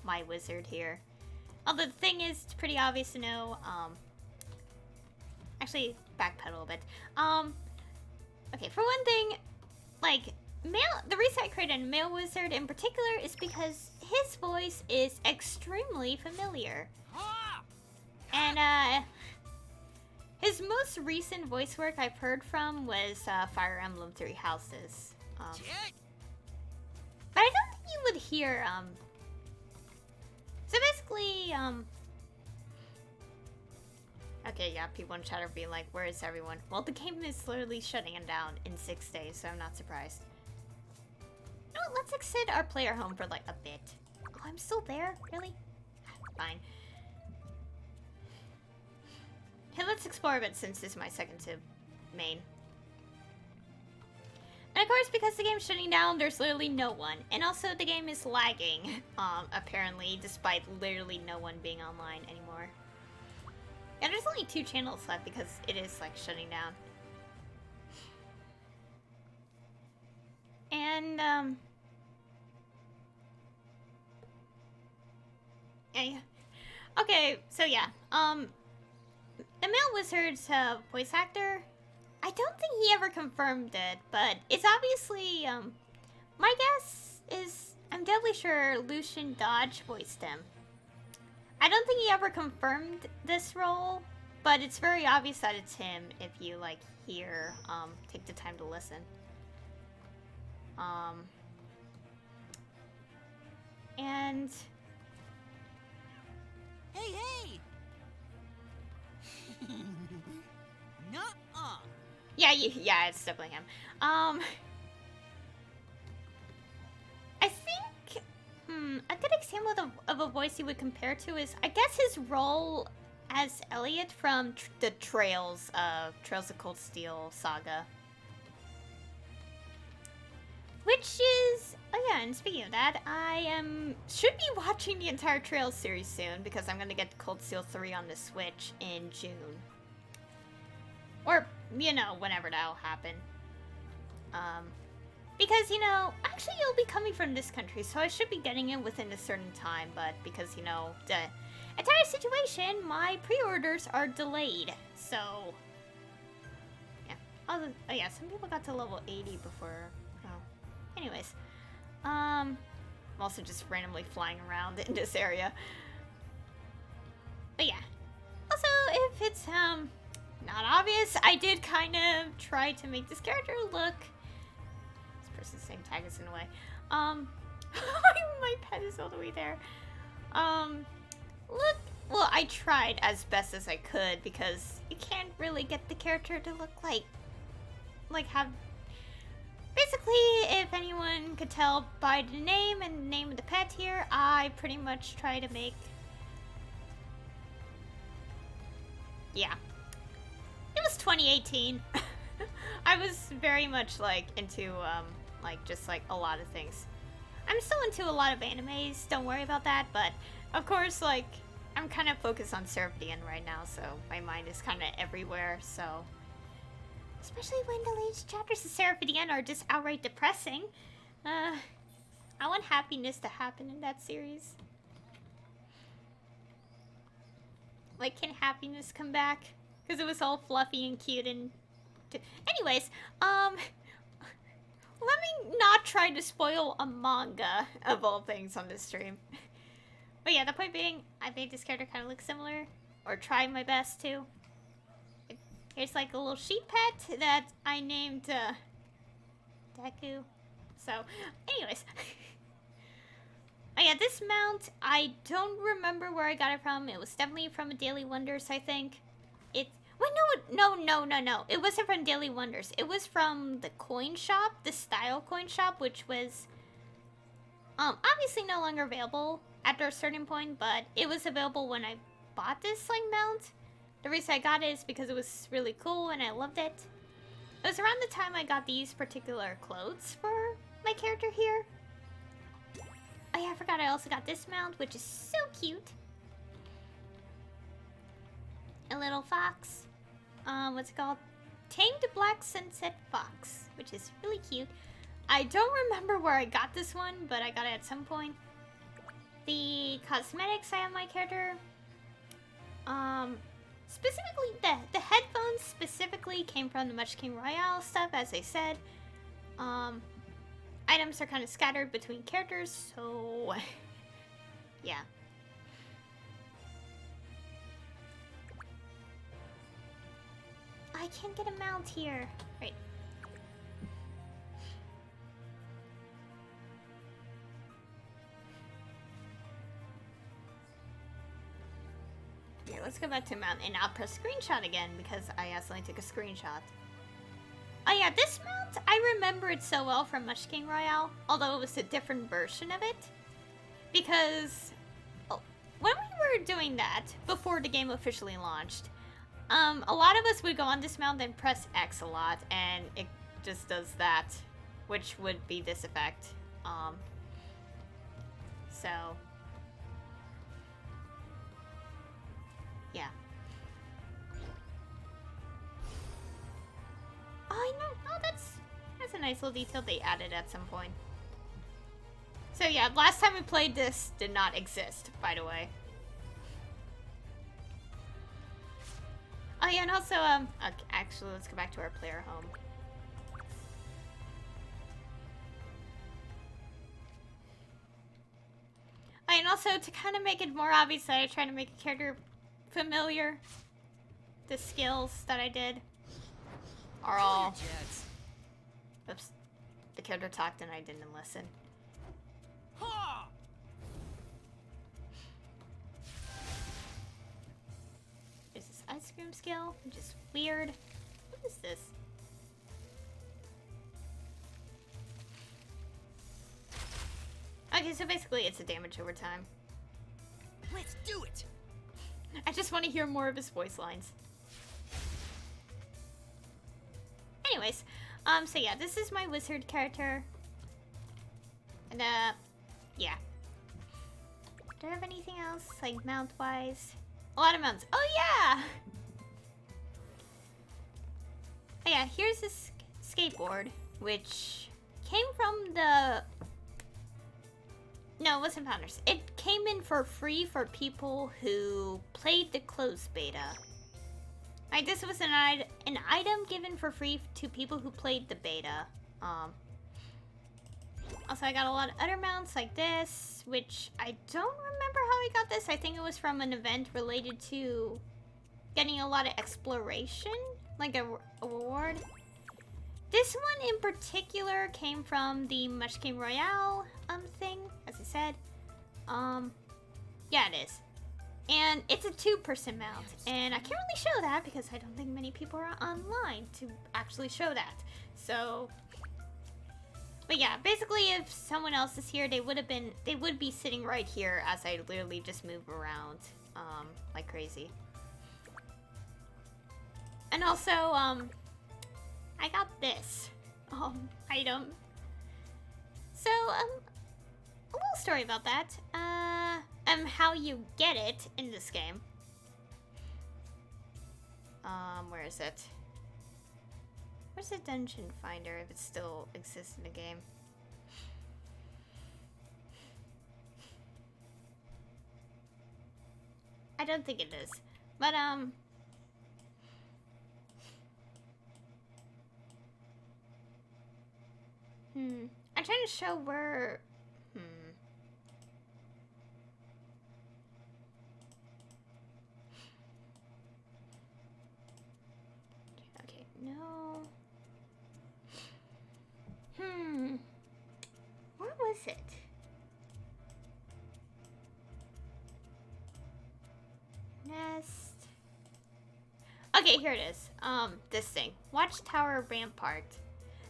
my wizard here. Although the thing is, it's pretty obvious to know. Actually, backpedal a little bit. Okay, for one thing, like, the reason I created a male wizard in particular is because his voice is extremely familiar. And, his most recent voice work I've heard from was Fire Emblem Three Houses. But I don't think you would hear, So basically, okay, yeah, people in chat are being like, where is everyone? Well, the game is literally shutting it down in 6 days, so I'm not surprised. You know what, let's exit our player home for like a bit. Oh, I'm still there? Really? Fine. Hey, let's explore a bit since this is my second to main. And of course, because the game's shutting down, there's literally no one. And also, the game is lagging, apparently, despite literally no one being online anymore. Yeah, there's only 2 channels left because it is, like, shutting down. And, yeah. Okay, so yeah, the male wizard's voice actor, I don't think he ever confirmed it, but it's obviously, my guess is, I'm deadly sure Lucian Dodge voiced him. I don't think he ever confirmed this role, but it's very obvious that it's him if you, like, hear, take the time to listen. And... Hey, hey! Nuh-uh. Yeah, it's definitely him. I think, a good example of a voice you would compare to is, I guess, his role as Elliot from the Trails of Cold Steel saga. Which is, oh yeah, and speaking of that, I should be watching the entire Trails series soon because I'm gonna get Cold Steel 3 on the Switch in June. Or, you know, whenever that'll happen. Because, you know, actually it'll be coming from this country, so I should be getting it within a certain time, but because, you know, the entire situation, my pre-orders are delayed, so... Yeah. Oh yeah, some people got to level 80 before... Oh. Anyways. I'm also just randomly flying around in this area. But yeah. Also, if it's, not obvious, I did kind of try to make this character look... This person's same tag as in a way. My pet is all the way there. Look... Well, I tried as best as I could because you can't really get the character to look like have... Basically, if anyone could tell by the name and the name of the pet here, I pretty much try to make... Yeah. It was 2018. I was very much, like, into, like, just, like, a lot of things. I'm still into a lot of animes, don't worry about that, but, of course, like, I'm kind of focused on Seraphitian right now, so my mind is kind of everywhere, so... Especially when the latest chapters of Seraphitian are just outright depressing. I want happiness to happen in that series. Like, can happiness come back? Because it was all fluffy and cute and... Anyways, let me not try to spoil a manga, of all things, on this stream. But yeah, the point being, I made this character kind of look similar. Or try my best to. Here's like a little sheep pet that I named, Deku. So, anyways. Oh yeah, this mount, I don't remember where I got it from. It was definitely from a Daily Wonders, I think. Wait, no. It wasn't from Daily Wonders. It was from the coin shop, the Style coin shop, which was, obviously no longer available after a certain point, but it was available when I bought this, like, mount. The reason I got it is because it was really cool and I loved it. it was around the time I got these particular clothes for my character here. Oh yeah, I forgot I also got this mount, which is so cute. A little fox. What's it called? Tamed Black Sunset Fox, which is really cute. I don't remember where I got this one, but I got it at some point. The cosmetics I have my character. Specifically, the headphones specifically came from the Munchkin Royale stuff, as I said. Items are kind of scattered between characters, so yeah. I can't get a mount here. Right. Okay, let's go back to mount, and I'll press screenshot again because I accidentally took a screenshot. Oh yeah, this mount, I remember it so well from Munchkin Royale, although it was a different version of it. Because when we were doing that, before the game officially launched, a lot of us would go on this mount and press X a lot, and it just does that, which would be this effect. So, yeah. Oh, I know. Oh, that's a nice little detail they added at some point. So yeah, last time we played this did not exist, by the way. Oh yeah, and also, okay, actually, let's go back to our player home. Oh, and also, to kind of make it more obvious that I try to make a character familiar, the skills that I did are all... Oops. The character talked and I didn't listen. There's this ice cream skill, which is weird. What is this? Okay, so basically it's a damage over time. Let's do it! I just want to hear more of his voice lines. Anyways, so yeah, this is my wizard character. And, yeah. Do I have anything else, like, mount-wise? A lot of mounts. Oh, yeah! Oh, yeah, here's this skateboard, which came from the... No, it wasn't Founders. It came in for free for people who played the closed beta. Like, this was an item given for free to people who played the beta. Also, I got a lot of other mounts like this, which I don't remember how I got this. I think it was from an event related to getting a lot of exploration, like a reward. This one in particular came from the Munchkin Royale thing, as I said. Yeah, it is. And it's a 2-person mount, and I can't really show that because I don't think many people are online to actually show that. So, but yeah, basically if someone else is here, they would be sitting right here as I literally just move around, like crazy. And also, I got this, item. So, a little story about that. How you get it in this game. Where is it? Where's the dungeon finder if it still exists in the game? I don't think it is. But, I'm trying to show where... Okay, no. Where was it? Nest. Okay, here it is. This thing. Watchtower Rampart.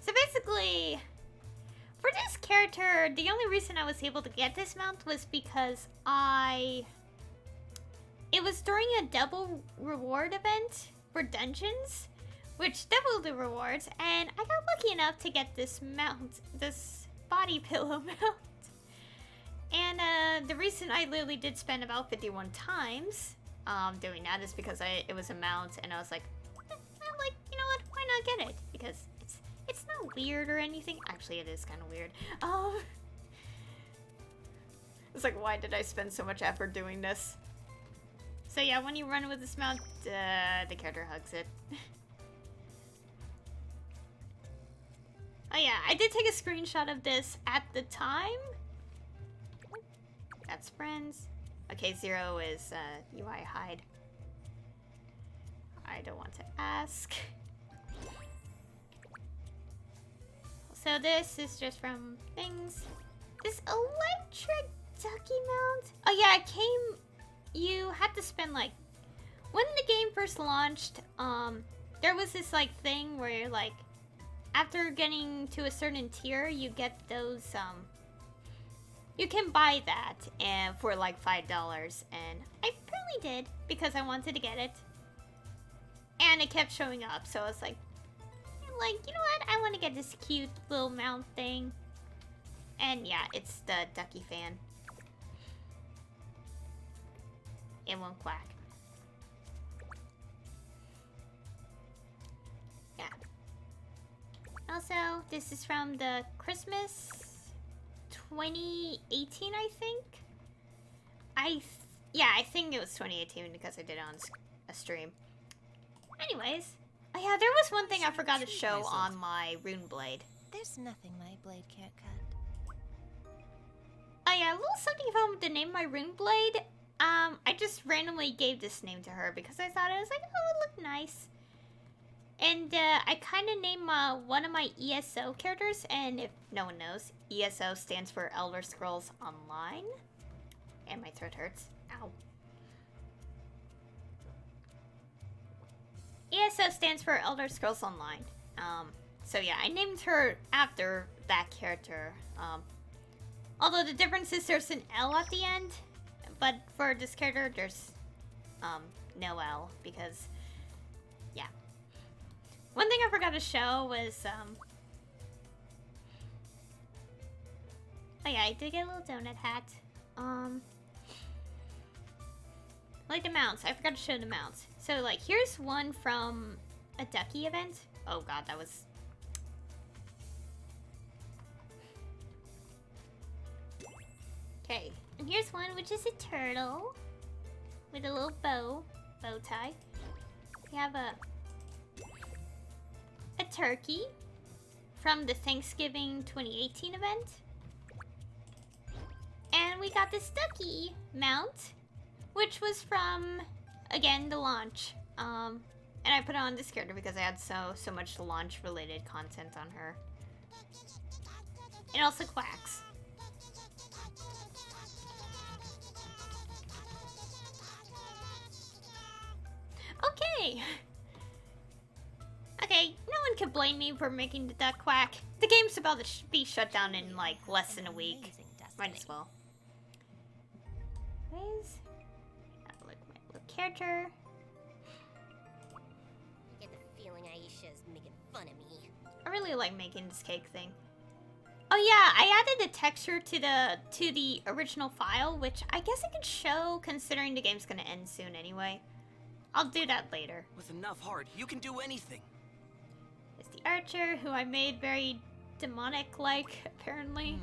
So basically, for this character, the only reason I was able to get this mount was because it was during a double reward event for dungeons, which doubled the rewards, and I got lucky enough to get this mount, this body pillow mount. And the reason I literally did spend about 51 times doing that is because it was a mount, and I was like, I'm like, you know what, why not get it? Because it's not weird or anything. Actually, it is kind of weird. It's like, why did I spend so much effort doing this? So yeah, when you run with this mount, the character hugs it. Oh yeah, I did take a screenshot of this at the time. That's friends. Okay, 0 is UI hide. I don't want to ask. So this is just from things. This electric ducky mount. Oh yeah, it came. You had to spend like, when the game first launched, there was this like thing where you're like, after getting to a certain tier, you get those you can buy that and for like $5, and I probably did because I wanted to get it, and it kept showing up, so I was like, you know what, I want to get this cute little mount thing. And yeah, it's the ducky fan. It won't quack. Yeah. Also, this is from the Christmas 2018, I think. Yeah, I think it was 2018 because I did it on a stream. Anyways, oh yeah, there was one thing I forgot to show on my rune blade. There's nothing my blade can't cut. Oh yeah, a little something about the name of my rune blade. I just randomly gave this name to her because I thought it was like, oh, it looked nice. And I kind of named one of my ESO characters, and if no one knows, ESO stands for Elder Scrolls Online. And my throat hurts. Ow. ESO stands for Elder Scrolls Online. So yeah, I named her after that character. Although the difference is there's an L at the end, but for this character there's no L because, yeah. One thing I forgot to show was oh yeah, I did get a little donut hat. Like the mounts, I forgot to show the mounts. So like, here's one from a ducky event. Oh god, that was... Okay, and here's one which is a turtle with a little bow tie. We have a turkey from the Thanksgiving 2018 event. And we got this ducky mount, which was from, again, the launch. And I put it on this character because I had so much launch related content on her. It also quacks. Okay. Okay, no one can blame me for making the duck quack. The game's about to be shut down in like less than a week. Might as well. Anyways, look, my little character. I get the feeling Aisha's making fun of me. I really like making this cake thing. Oh yeah, I added a texture to the original file, which I guess I could show considering the game's gonna end soon anyway. I'll do that later. With enough heart, you can do anything. It's the archer, who I made very demonic-like, apparently.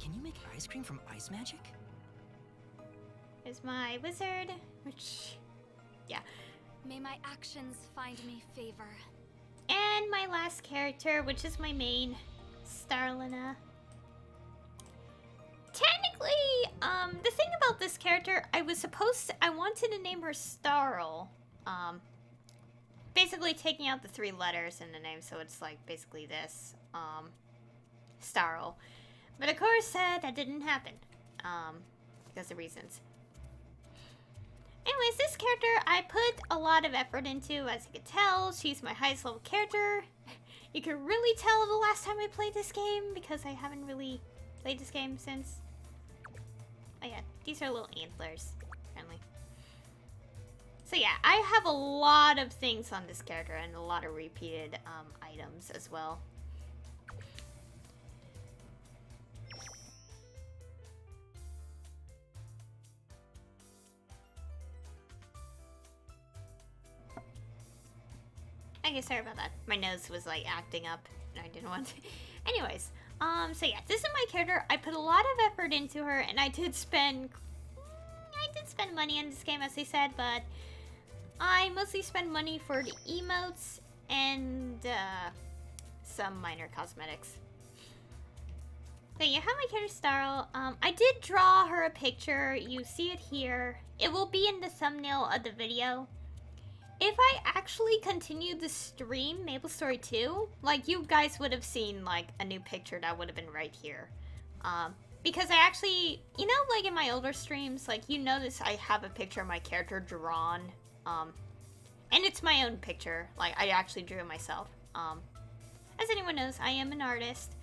Can you make ice cream from ice magic? There's my wizard, which, yeah. May my actions find me favor. And my last character, which is my main, Starylina. Technically, the thing about this character, I wanted to name her Starl. Basically taking out the 3 letters in the name, so it's like basically this, Starl. But of course, that didn't happen, because of reasons. Anyways, this character I put a lot of effort into, as you can tell. She's my highest level character. You can really tell the last time I played this game, because I haven't really played this game since. Oh yeah, these are little antlers, apparently. So yeah, I have a lot of things on this character and a lot of repeated items as well. Okay, sorry about that. My nose was like acting up and I didn't want to. Anyways, so yeah, this is my character. I put a lot of effort into her and I did spend money on this game, as I said, but I mostly spend money for the emotes and some minor cosmetics. So you have my character Starl. I did draw her a picture. You see it here. It will be in the thumbnail of the video. If I actually continued the stream, Maplestory 2, like, you guys would have seen, like, a new picture that would have been right here. Because I actually, you know, like, in my older streams, like, you notice I have a picture of my character drawn. And it's my own picture. Like, I actually drew it myself. As anyone knows, I am an artist.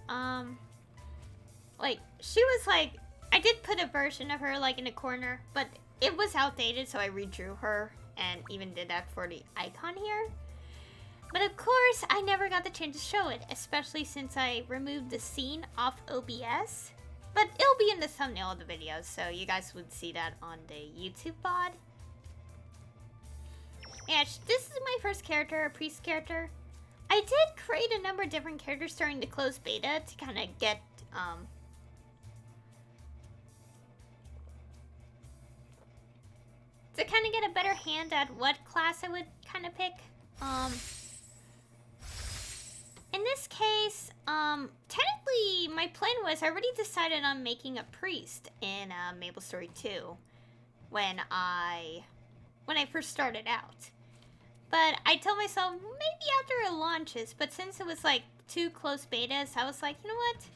Like, she was, like, I did put a version of her, like, in a corner, but it was outdated, so I redrew her. And even did that for the icon here. But of course, I never got the chance to show it, especially since I removed the scene off OBS. But it'll be in the thumbnail of the video, so you guys would see that on the YouTube VOD. Yeah, this is my first character, a priest character. I did create a number of different characters during the closed beta to kind of get, a better hand at what class I would kind of pick. In this case, technically my plan was I already decided on making a priest in Maplestory 2 when I first started out. But I told myself maybe after it launches, but since it was like 2 close betas, I was like, you know what?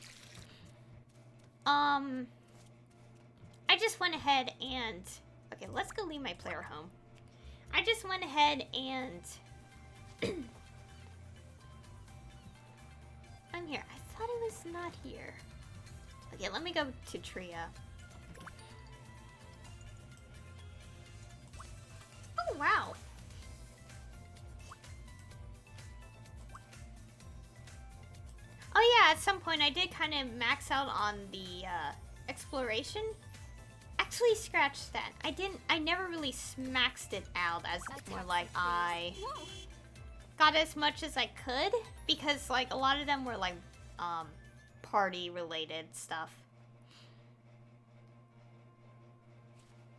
I just went ahead and okay, let's go leave my player home. I just went ahead and I'm here. I thought it was not here. Okay, let me go to Tria. Oh, wow. Oh yeah, at some point I did kind of max out on the exploration. Actually, scratch that. I never really maxed it out, as more like I got as much as I could, because like a lot of them were like party related stuff.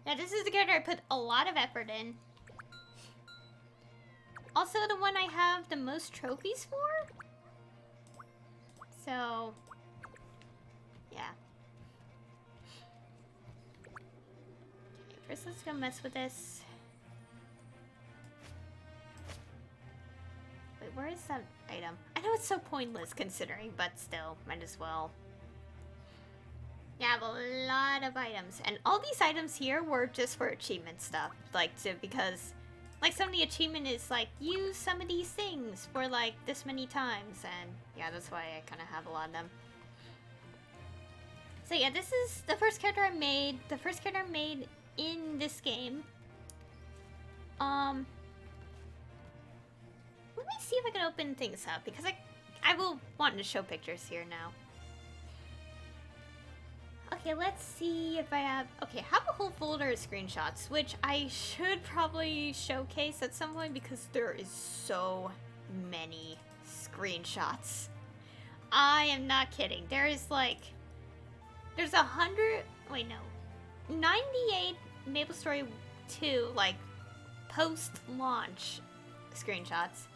Yeah, this is the character I put a lot of effort in. Also the one I have the most trophies for. So, yeah. Okay, first let's go mess with this. Wait, where is that item? I know it's so pointless considering, but still, might as well. Yeah, I have a lot of items. And all these items here were just for achievement stuff. Like, because like some of the achievement is like, use some of these things for like this many times, and yeah, that's why I kind of have a lot of them. So yeah, this is the first character I made. The first character I made in this game. Let me see if I can open things up, because I will want to show pictures here now. Okay, let's see if I have... Okay, I have a whole folder of screenshots, which I should probably showcase at some point because there is so many screenshots. I am not kidding. There is like... There's 100... Wait, no. 98 Maplestory 2, like, post-launch screenshots.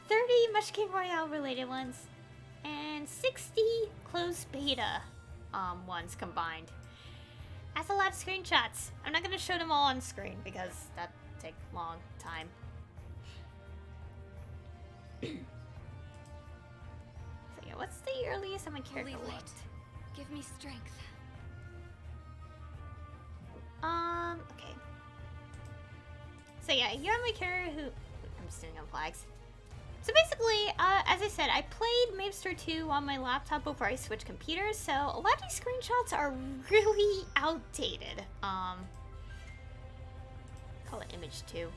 30 Much King Royale related ones. And 60 closed beta ones combined. That's a lot of screenshots. I'm not gonna show them all on screen because that take a long time. So yeah, what's the earliest I'm a character looked? Give me strength. Okay. So yeah, you have my character who... I'm stealing on flags. So basically, as I said, I played Maplestory 2 on my laptop before I switched computers, so a lot of these screenshots are really outdated. call it image 2.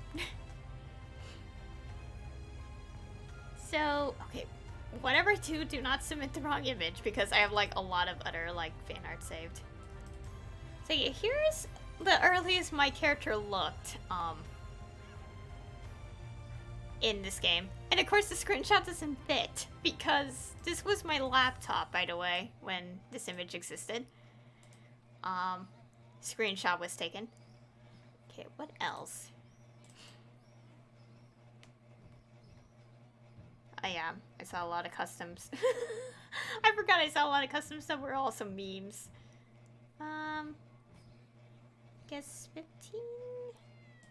So, okay. Whatever I do not submit the wrong image because I have like a lot of other like fan art saved. So yeah, here's the earliest my character looked in this game. And of course the screenshot doesn't fit because this was my laptop, by the way, when this image existed. Screenshot was taken. Okay, what else? Oh yeah, I saw a lot of customs. I forgot I saw a lot of customs that were also memes. Guess 15?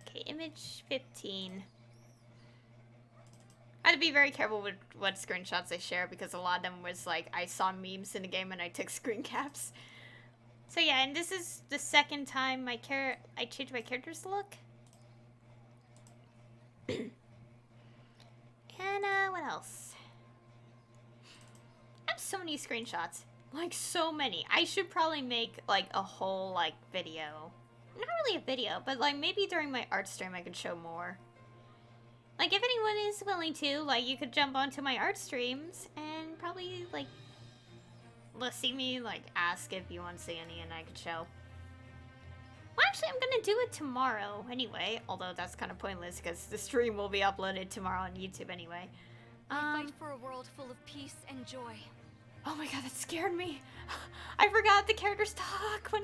Okay, image 15. I had to be very careful with what screenshots I share because a lot of them was like, I saw memes in the game and I took screen caps. So yeah, and this is the second time I changed my character's look. And what else? I have so many screenshots. Like, so many. I should probably make, like, a whole, like, video. Not really a video, but, like, maybe during my art stream I could show more. Like, if anyone is willing to, like, you could jump onto my art streams and probably, like, let's see me, like, ask if you want to see any and I could show. Well, actually, I'm gonna do it tomorrow anyway, although that's kind of pointless because the stream will be uploaded tomorrow on YouTube anyway. I fight for a world full of peace and joy. Oh my god, that scared me. I forgot the characters talk when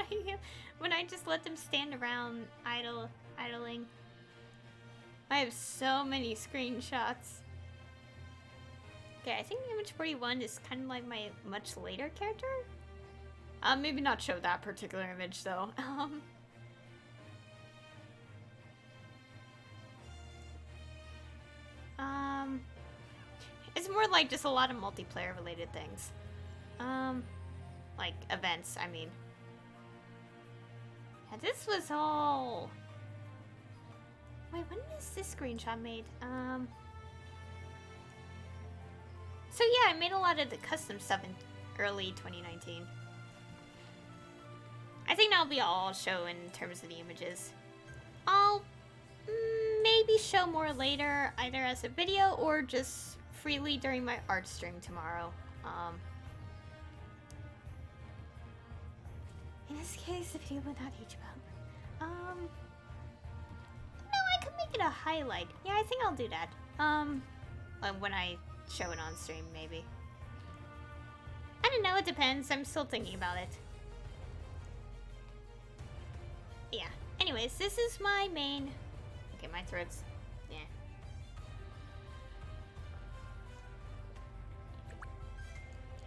I just let them stand around idling. I have so many screenshots. Okay, I think image 41 is kind of like my much later character. Maybe not show that particular image though. It's more like just a lot of multiplayer related things. Like events, I mean. And this was all... Wait, when is this screenshot made? So yeah, I made a lot of the custom stuff in early 2019. I think that'll be all I'll show in terms of the images. I'll maybe show more later, either as a video or just freely during my art stream tomorrow. In this case, the video will not age well. No, I could make it a highlight. Yeah, I think I'll do that. When I show it on stream, maybe. I don't know, it depends. I'm still thinking about it. Yeah. Anyways, this is my main... Okay, my throat's... Yeah.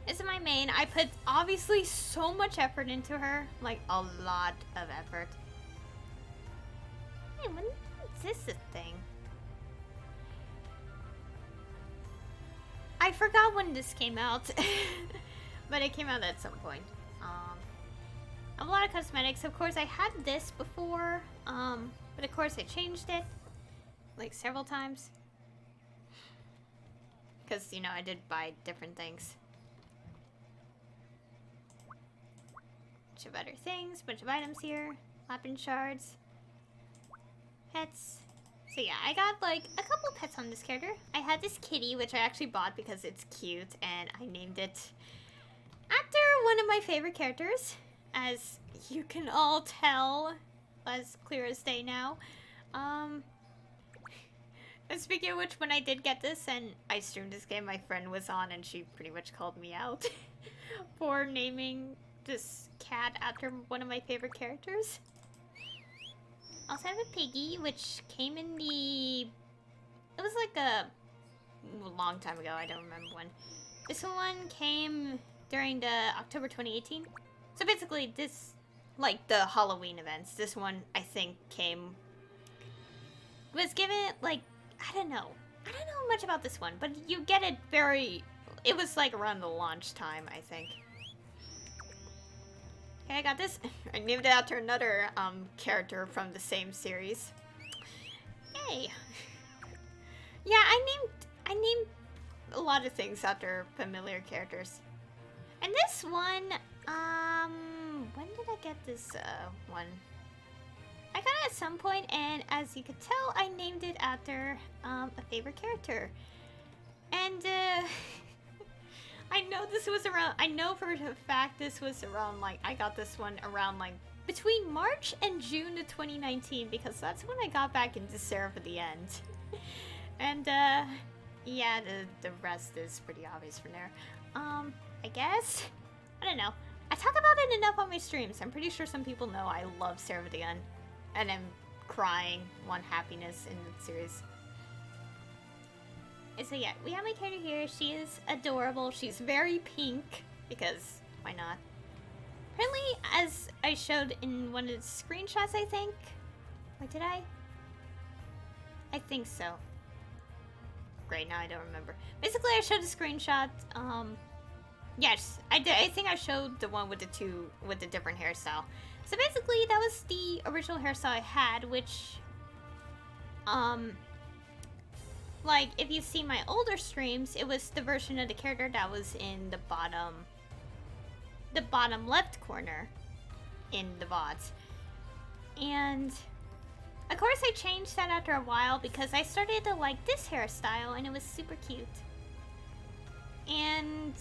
This is my main. I put, obviously, so much effort into her. Like, a lot of effort. Hey, when is this a thing? I forgot when this came out. But it came out at some point. I have a lot of cosmetics. Of course, I had this before. But of course, I changed it. Like, several times. Because, you know, I did buy different things. Bunch of other things. Bunch of items here. Lapin shards. Pets. So yeah, I got like a couple pets on this character. I had this kitty, which I actually bought because it's cute, and I named it after one of my favorite characters, as you can all tell, as clear as day now. And speaking of which, when I did get this and I streamed this game, my friend was on and she pretty much called me out for naming this cat after one of my favorite characters. I also have a piggy, which came in the... It was like a long time ago, I don't remember when. This one came during the October 2018. So basically this, like the Halloween events, this one I think was given, like, I don't know much about this one, but you get it it was like around the launch time, I think. Okay, I got this. I named it after another character from the same series. Yay! Yeah, I named a lot of things after familiar characters. And this one, when did I get this one? I got it at some point, and as you could tell, I named it after a favorite character. And I know for a fact this was around, like, I got this one around, like, between March and June of 2019, because that's when I got back into Sarah for the End. And, yeah, the rest is pretty obvious from there. I guess? I don't know. I talk about it enough on my streams. I'm pretty sure some people know I love Sarah for the End. And I'm crying, want happiness in the series. And so yeah, we have my character here. She is adorable. She's very pink, because why not? Apparently, as I showed in one of the screenshots, I think. Or did I? I think so. Great, now I don't remember. Basically, I showed a screenshot. Yes, I did. I think I showed the one with the different hairstyle. So basically, that was the original hairstyle I had, which, like, if you see my older streams, it was the version of the character that was in the bottom left corner in the VODs. And of course I changed that after a while because I started to like this hairstyle and it was super cute. And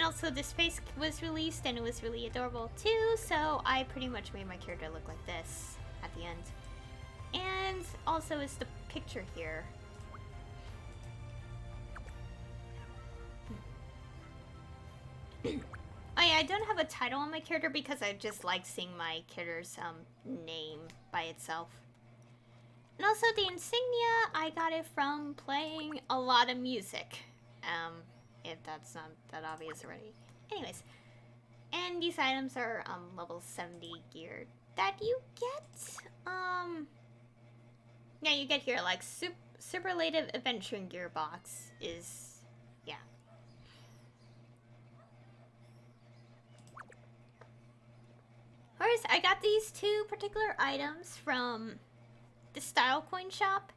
also this face was released and it was really adorable too, so I pretty much made my character look like this at the end. And also is the picture here. Oh yeah, I don't have a title on my character because I just like seeing my character's name by itself. And also the insignia, I got it from playing a lot of music. If that's not that obvious already. Anyways, and these items are level 70 gear that you get. Yeah, you get here like superlative adventuring gear box is, yeah. First, I got these two particular items from the Style Coin shop.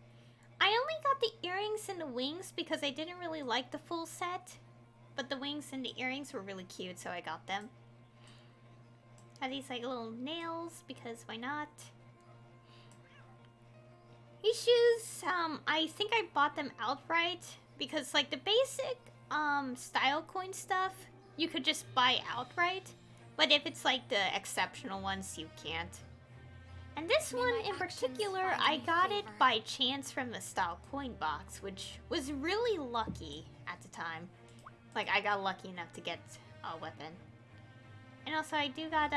I only got the earrings and the wings because I didn't really like the full set. But the wings and the earrings were really cute, so I got them. Have these like little nails because why not? These shoes, I think I bought them outright because like the basic Style Coin stuff, you could just buy outright. But if it's like the exceptional ones, you can't. And this one in particular, I got it by chance from the Style Coin box, which was really lucky at the time. Like, I got lucky enough to get a weapon. And also, I do got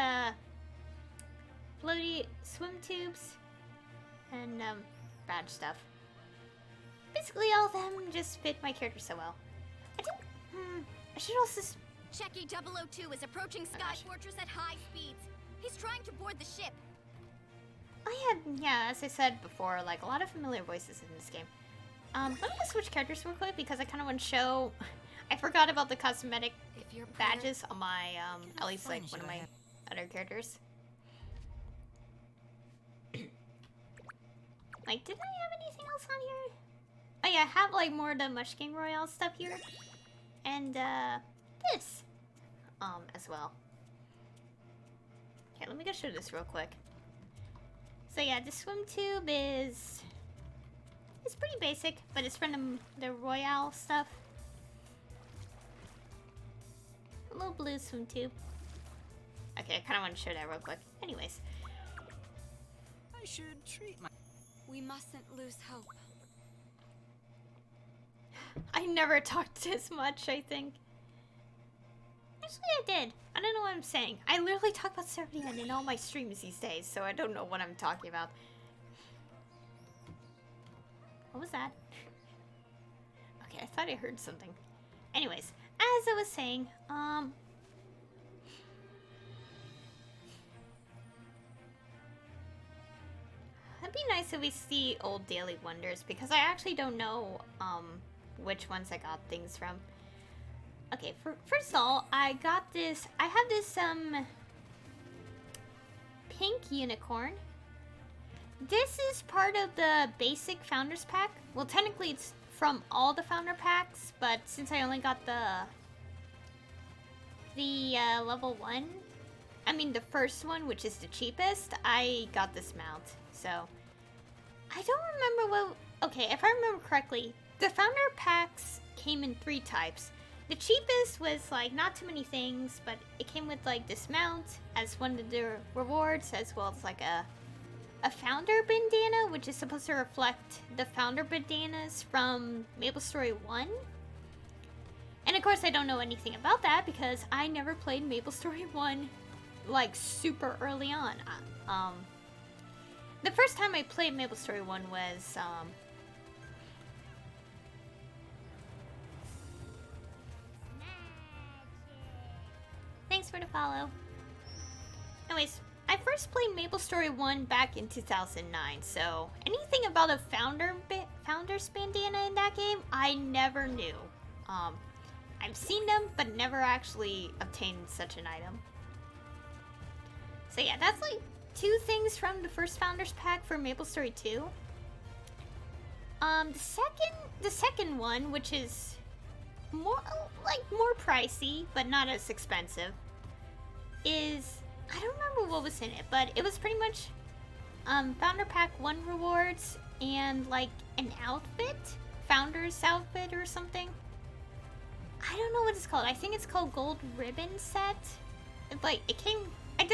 floaty swim tubes and badge stuff. Basically, all of them just fit my character so well. I should also... Checky 002 is approaching Sky Fortress at high speeds. He's trying to board the ship. Yeah, as I said before, like, a lot of familiar voices in this game. Let me just switch characters real quick because I kind of want to show... I forgot about the cosmetic badges on my, at least, like, one of my other characters. Like, did I have anything else on here? Oh yeah, I have, like, more of the Mushking Royale stuff here. And, this. As well. Okay, let me go show this real quick. So yeah, the swim tube is... It's pretty basic, but it's from the Royale stuff. A little blue swim tube. Okay, I kind of want to show that real quick. Anyways. I should treat my... We mustn't lose hope. I never talked this much, I think. Actually, I did. I don't know what I'm saying. I literally talk about Starylina in all my streams these days, so I don't know what I'm talking about. What was that? Okay, I thought I heard something. Anyways, as I was saying, it'd be nice if we see old Daily Wonders, because I actually don't know, which ones I got things from. Okay, first of all, I got this, I have this, pink unicorn. This is part of the basic Founders Pack. Well, technically it's from all the Founder Packs, but since I only got the level 1, I mean the first one, which is the cheapest, I got this mount. So, I don't remember what... Okay, if I remember correctly, the founder packs came in 3 types. The cheapest was, like, not too many things, but it came with, like, dismount as one of the rewards, as well as, like, a founder bandana, which is supposed to reflect the founder bandanas from Maplestory 1. And, of course, I don't know anything about that because I never played Maplestory 1, like, super early on. The first time I played Maplestory 1 was, Thanks for the follow. Anyways, I first played Maplestory 1 back in 2009, so anything about a founder's bandana in that game, I never knew. I've seen them, but never actually obtained such an item. So yeah, that's like 2 things from the first Founders Pack for Maplestory 2. The second one, which is more pricey, but not as expensive, is, I don't remember what was in it, but it was pretty much Founder Pack 1 rewards and like an outfit, Founder's outfit or something. I don't know what it's called. I think it's called Gold Ribbon Set. It came, it's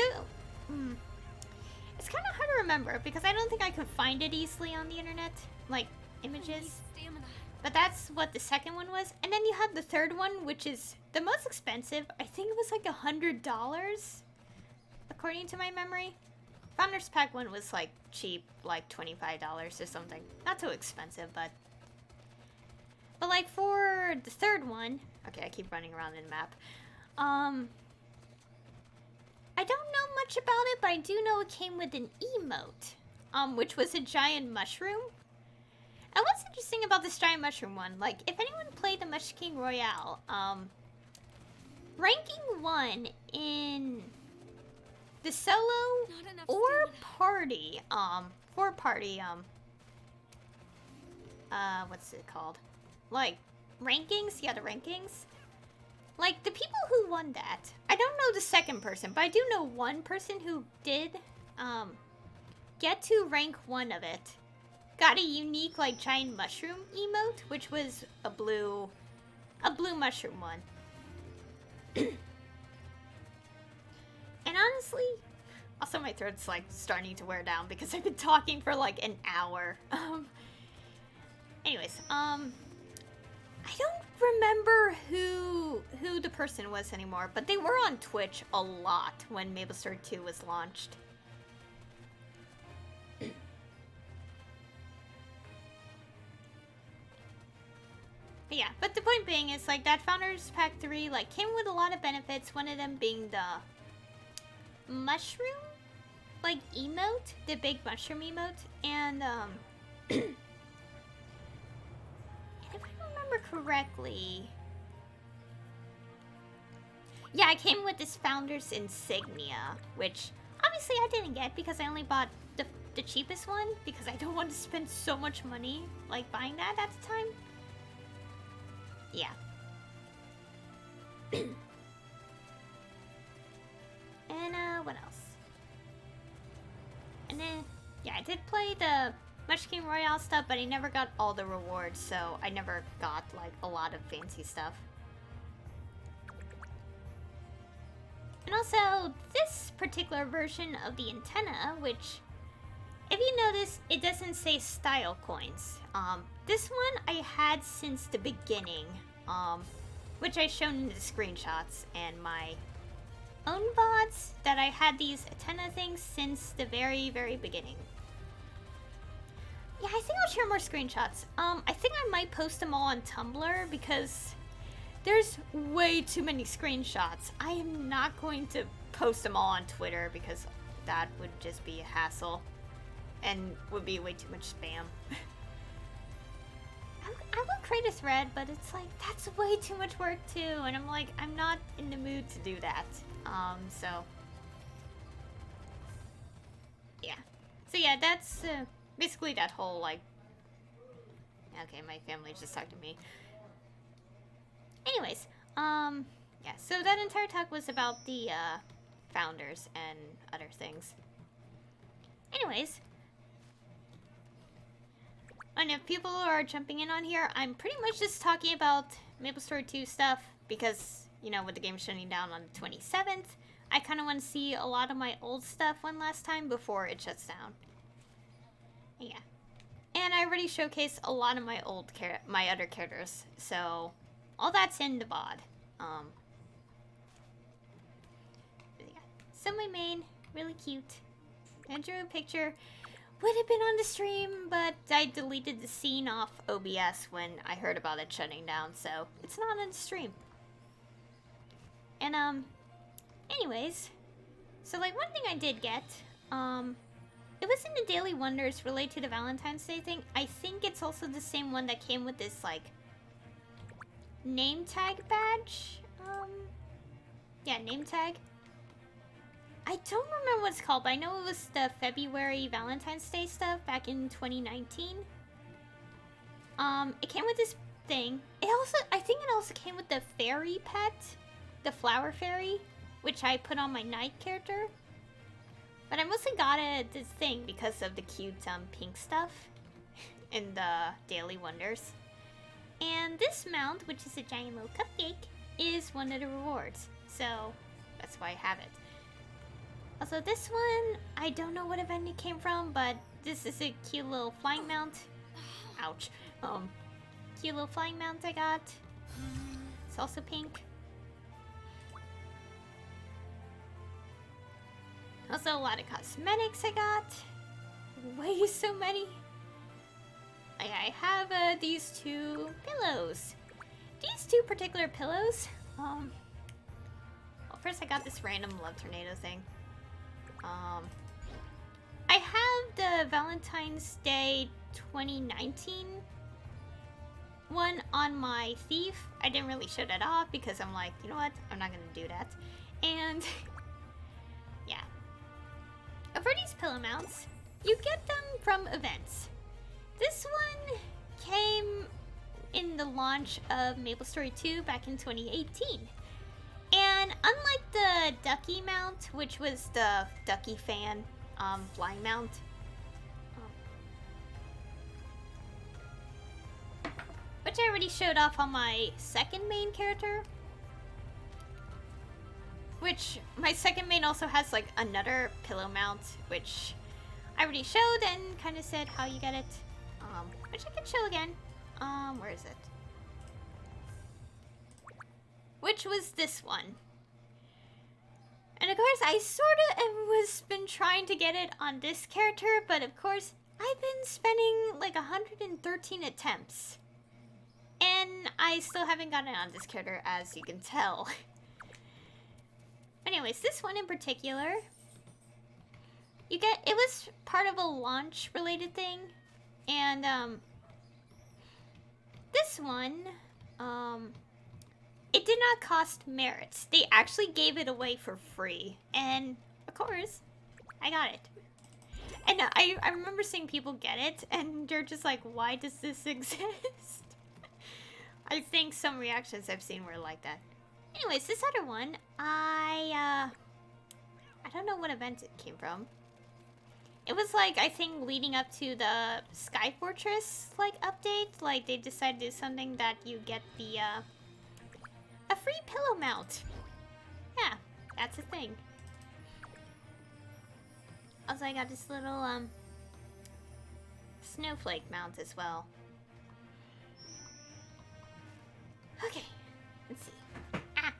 kind of hard to remember because I don't think I could find it easily on the internet, like images. But that's what the second one was. And then you have the third one, which is the most expensive. I think it was like $100, according to my memory. Founders Pack 1 was like cheap, like $25 or something. Not too expensive, but like for the third one, okay, I keep running around in the map. I don't know much about it, but I do know it came with an emote, which was a giant mushroom. And what's interesting about this giant mushroom one, like, if anyone played the Mush King Royale, ranking 1 in the solo or party, what's it called? Like, rankings? Yeah, the rankings. Like, the people who won that, I don't know the second person, but I do know one person who did, get to rank 1 of it. Got a unique, like, giant mushroom emote, which was a blue mushroom one. And honestly, also my throat's, like, starting to wear down because I've been talking for, like, an hour. Anyways, I don't remember who the person was anymore, but they were on Twitch a lot when Maplestory 2 was launched. But yeah, but the point being is, like, that Founders Pack 3, like, came with a lot of benefits, one of them being the mushroom, like, emote, the big mushroom emote, and, and if I remember correctly, yeah, it came with this Founders Insignia, which, obviously, I didn't get because I only bought the cheapest one, because I don't want to spend so much money, like, buying that at the time. Yeah. And, what else? And then, yeah, I did play the Mush King Royale stuff, but I never got all the rewards, so I never got, like, a lot of fancy stuff. And also, this particular version of the antenna, which, if you notice, it doesn't say style coins. This one I had since the beginning, which I shown in the screenshots and my own VODs, that I had these antenna things since the very, very beginning. Yeah, I think I'll share more screenshots. I think I might post them all on Tumblr because there's way too many screenshots. I am not going to post them all on Twitter because that would just be a hassle and would be way too much spam. I would create a thread, but it's like, that's way too much work too, and I'm like, I'm not in the mood to do that. So yeah. So yeah, that's basically that whole, like, okay, my family just talked to me. Anyways, yeah, so that entire talk was about the founders and other things. Anyways, And if people are jumping in on here, I'm pretty much just talking about Maplestory 2 stuff because, you know, with the game shutting down on the 27th, I kind of want to see a lot of my old stuff one last time before it shuts down. Yeah. And I already showcased a lot of my my other characters, so all that's in the VOD. Yeah. So my main, really cute. I drew a picture. Would have been on the stream, but I deleted the scene off OBS when I heard about it shutting down, so it's not on the stream. And anyways, so like one thing I did get, it was in the Daily Wonders related to the Valentine's Day thing. I think it's also the same one that came with this like name tag badge. Yeah, name tag. I don't remember what it's called, but I know it was the February Valentine's Day stuff back in 2019. It came with this thing. I think it also came with the fairy pet, the flower fairy, which I put on my knight character. But I mostly got this thing because of the cute pink stuff in the Daily Wonders. And this mount, which is a giant little cupcake, is one of the rewards. So that's why I have it. Also, this one, I don't know what event it came from, but this is a cute little flying mount. Ouch. Cute little flying mount I got. It's also pink. Also, a lot of cosmetics I got. Way so many. I have these two pillows. These two particular pillows, well, first I got this random love tornado thing. I have the Valentine's Day 2019 one on my thief. I didn't really show that off because I'm like, you know what? I'm not gonna do that. And yeah. For these pillow mounts, you get them from events. This one came in the launch of Maplestory 2 back in 2018. And unlike the Ducky mount, which was the Ducky fan flying mount, which I already showed off on my second main character, which my second main also has like another pillow mount, which I already showed and kind of said how you get it, which I can show again. Where is it? Which was this one. And of course, I sort of was been trying to get it on this character, but of course, I've been spending like 113 attempts. And I still haven't gotten it on this character, as you can tell. Anyways, this one in particular, it was part of a launch related thing. And, this one, it did not cost merits. They actually gave it away for free. And, of course, I got it. And I remember seeing people get it, and they're just like, why does this exist? I think some reactions I've seen were like that. Anyways, this other one, I don't know what event it came from. It was like, I think, leading up to the Sky Fortress, like, update. Like, they decided to do something that you get the, a free pillow mount. Yeah, that's a thing. Also, I got this little, snowflake mount as well. Okay, let's see. Ah!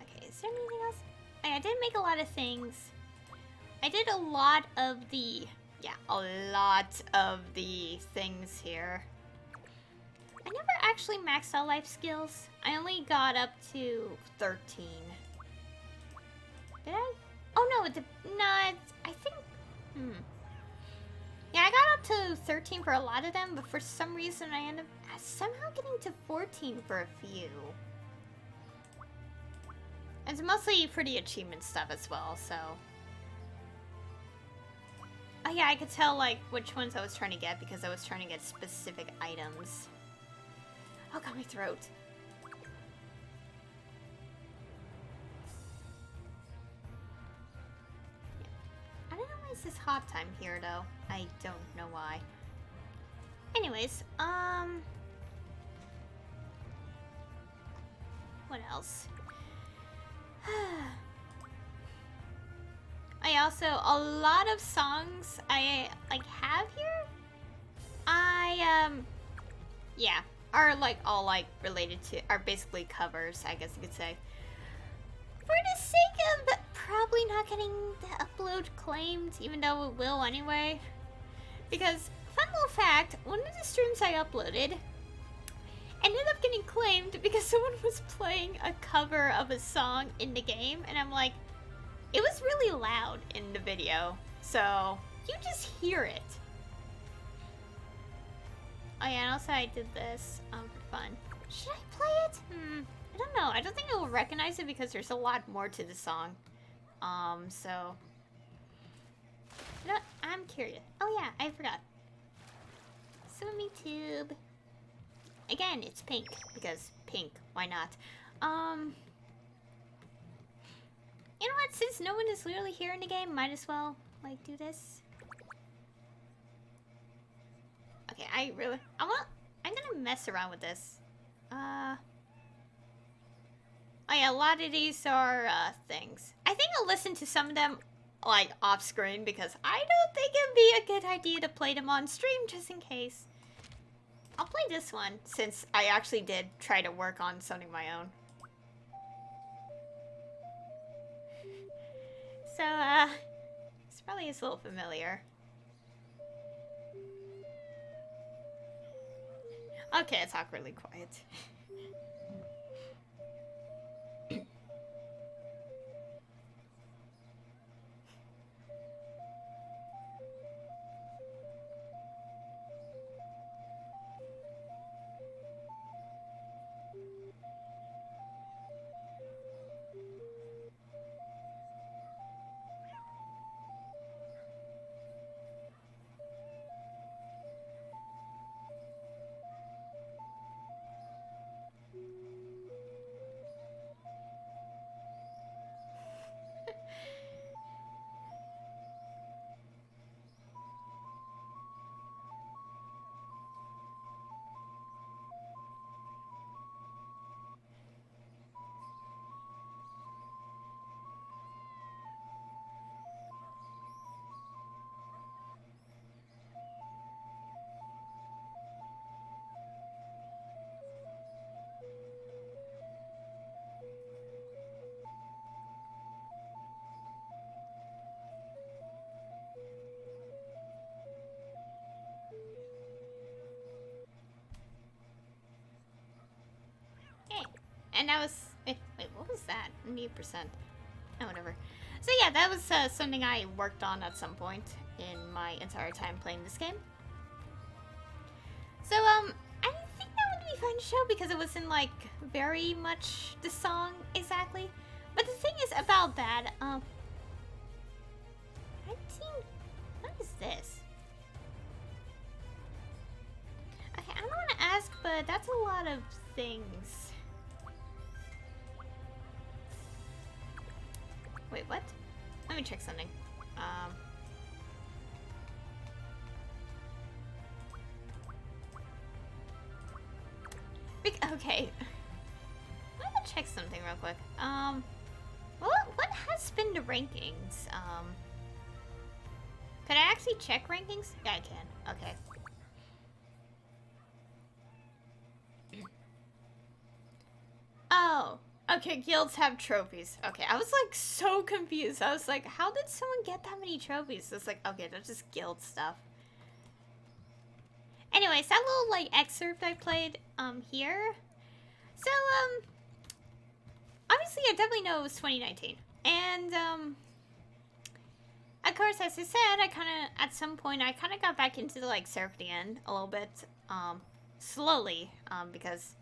Okay, is there anything else? I did make a lot of things. I did a lot of the... Yeah, a lot of the things here. I never actually maxed out life skills. I only got up to 13. Did I? Oh no, I think... Yeah, I got up to 13 for a lot of them, but for some reason I ended up somehow getting to 14 for a few. It's mostly for the achievement stuff as well, so... Oh yeah, I could tell like which ones I was trying to get because I was trying to get specific items. Oh god, my throat. is this hot time here, though? I don't know why. Anyways, what else? I also, a lot of songs I, like, have here, yeah, are, like, all, like, related to, are basically covers, I guess you could say. For the sake of probably not getting the upload claimed, even though it will anyway. Because, fun little fact, one of the streams I uploaded ended up getting claimed because someone was playing a cover of a song in the game, and I'm like, it was really loud in the video, so you just hear it. Oh yeah, and also I did this for fun. Should I play it? I don't know. I don't think it will recognize it because there's a lot more to the song. So... You know, I'm curious. Oh yeah, I forgot. Swimming tube. Again, it's pink, because pink, why not? You know what, since no one is literally here in the game, might as well, like, do this. Okay, I'm gonna mess around with this. Oh yeah, a lot of these are, things. I think I'll listen to some of them, like, off-screen, because I don't think it'd be a good idea to play them on stream, just in case. I'll play this one, since I actually did try to work on something of my own. So, this probably is a little familiar. Okay, it's awkwardly quiet. And that was... Wait, what was that? 98%. Oh, whatever. So yeah, that was something I worked on at some point in my entire time playing this game. So, I didn't think that would be fun to show because it wasn't, like, very much the song exactly. But the thing is about that, I've seen... What is this? Okay, I don't want to ask, but that's a lot of things. Wait, what? Let me check something. Okay. Let me check something real quick. Well, what has been the rankings? Could I actually check rankings? Yeah, I can. Okay. Oh. Okay, guilds have trophies. Okay, I was like so confused. I was like, how did someone get that many trophies? It's like, okay, that's just guild stuff. Anyways, that little like excerpt I played here. So, obviously I definitely know it was 2019. And of course, as I said, I kinda at some point I kinda got back into the like Seraph the End a little bit, slowly, because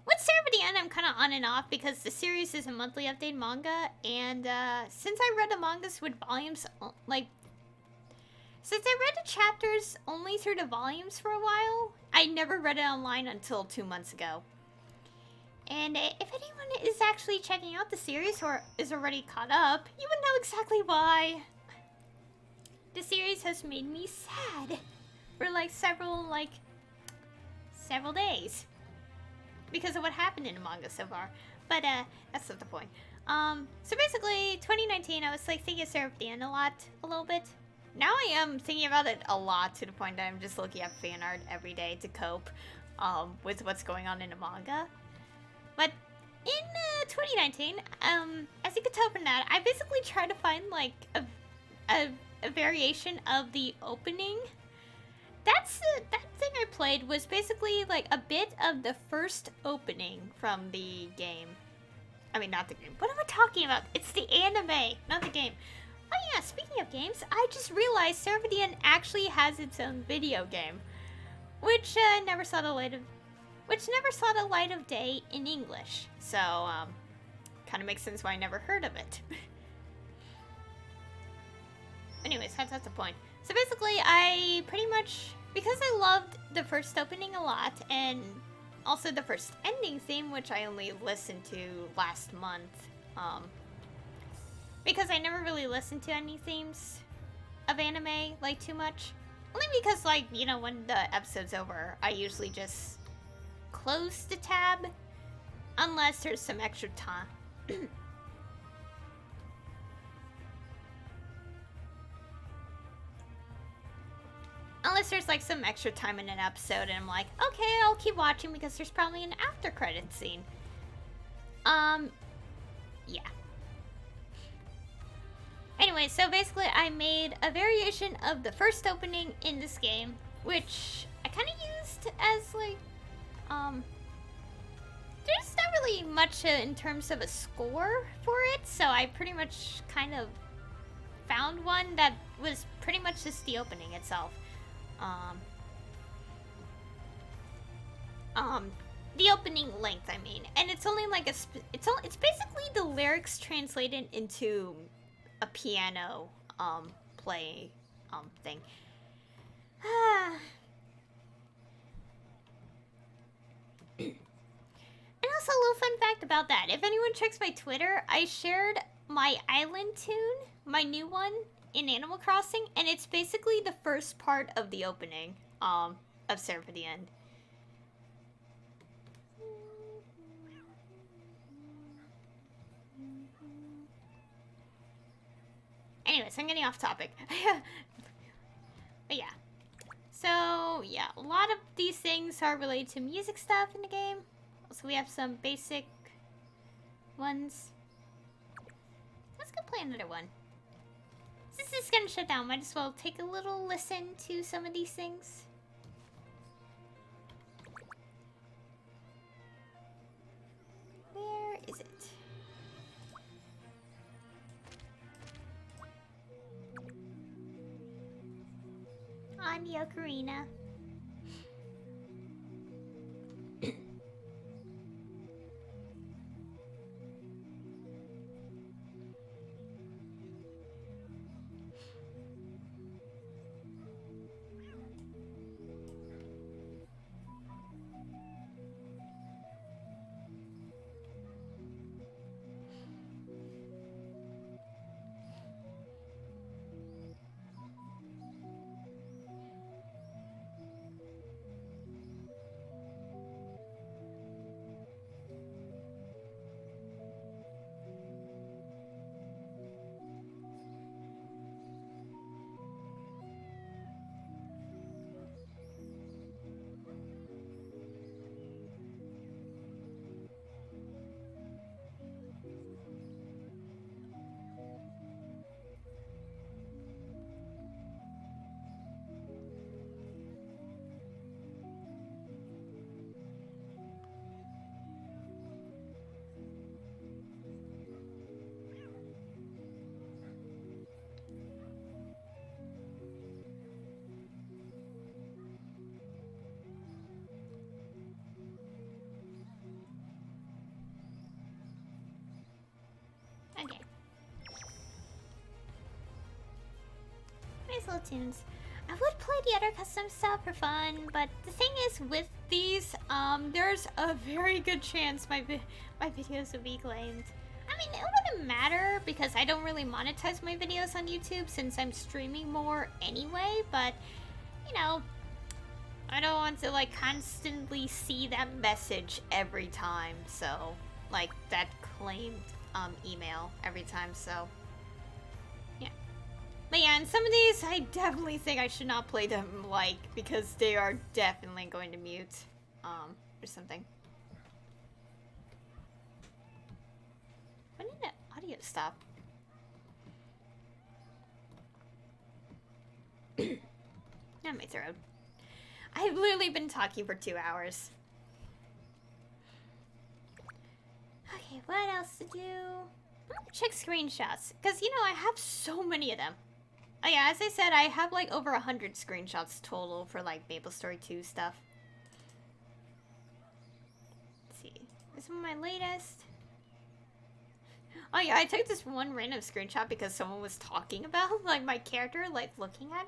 with Seraph the End, I'm kind of on and off because the series is a monthly update manga, and since I read the mangas with volumes, since I read the chapters only through the volumes for a while, I never read it online until 2 months ago. And if anyone is actually checking out the series or is already caught up, you would know exactly why. The series has made me sad for like several days because of what happened in the manga so far. But that's not the point. So basically 2019 I was like thinking of Seraphian a little bit. Now I am thinking about it a lot to the point that I'm just looking at fan art every day to cope with what's going on in the manga. But in 2019, as you can tell from that, I basically tried to find like a variation of the opening. That thing I played was basically like a bit of the first opening from the game. I mean, not the game. What am I talking about? It's the anime, not the game. Oh yeah, speaking of games, I just realized Seraphian actually has its own video game, which never saw the light of day in English. So, kind of makes sense why I never heard of it. Anyways, that's the point. So basically, I pretty much, because I loved the first opening a lot, and also the first ending theme, which I only listened to last month, because I never really listened to any themes of anime, like, too much. Only because, like, you know, when the episode's over, I usually just close the tab, unless there's some extra time. Unless there's like some extra time in an episode and I'm like, okay, I'll keep watching because there's probably an after credit scene. Yeah. Anyway, so basically I made a variation of the first opening in this game, which I kind of used as like, there's not really much in terms of a score for it, so I pretty much kind of found one that was pretty much just the opening itself. The opening length, I mean, and it's only like it's basically the lyrics translated into a piano, play, thing. And also a little fun fact about that, if anyone checks my Twitter, I shared my island tune, my new one, in Animal Crossing, and it's basically the first part of the opening, of Seraphian. Anyways, I'm getting off topic. But yeah. So, yeah, a lot of these things are related to music stuff in the game. Also, we have some basic ones. Let's go play another one. Since this is gonna shut down, might as well take a little listen to some of these things. Where is it? On the ocarina. Okay. Nice little tunes. I would play the other custom stuff for fun, but the thing is with these, there's a very good chance my videos would be claimed. I mean, it wouldn't matter more because I don't really monetize my videos on YouTube since I'm streaming more anyway, but, you know, I don't want to, like, constantly see that message every time, so, like, that claimed, email every time, so, yeah. But yeah, and some of these, I definitely think I should not play them, like, because they are definitely going to mute, or something. When did the audio stop? Not my throat. I've literally been talking for 2 hours. Okay, what else to do? Check screenshots, because, you know, I have so many of them. Oh yeah, as I said, I have like over 100 screenshots total for like Maplestory 2 stuff. Let's see. This is my latest. Oh yeah, I took this one random screenshot because someone was talking about like my character, like looking at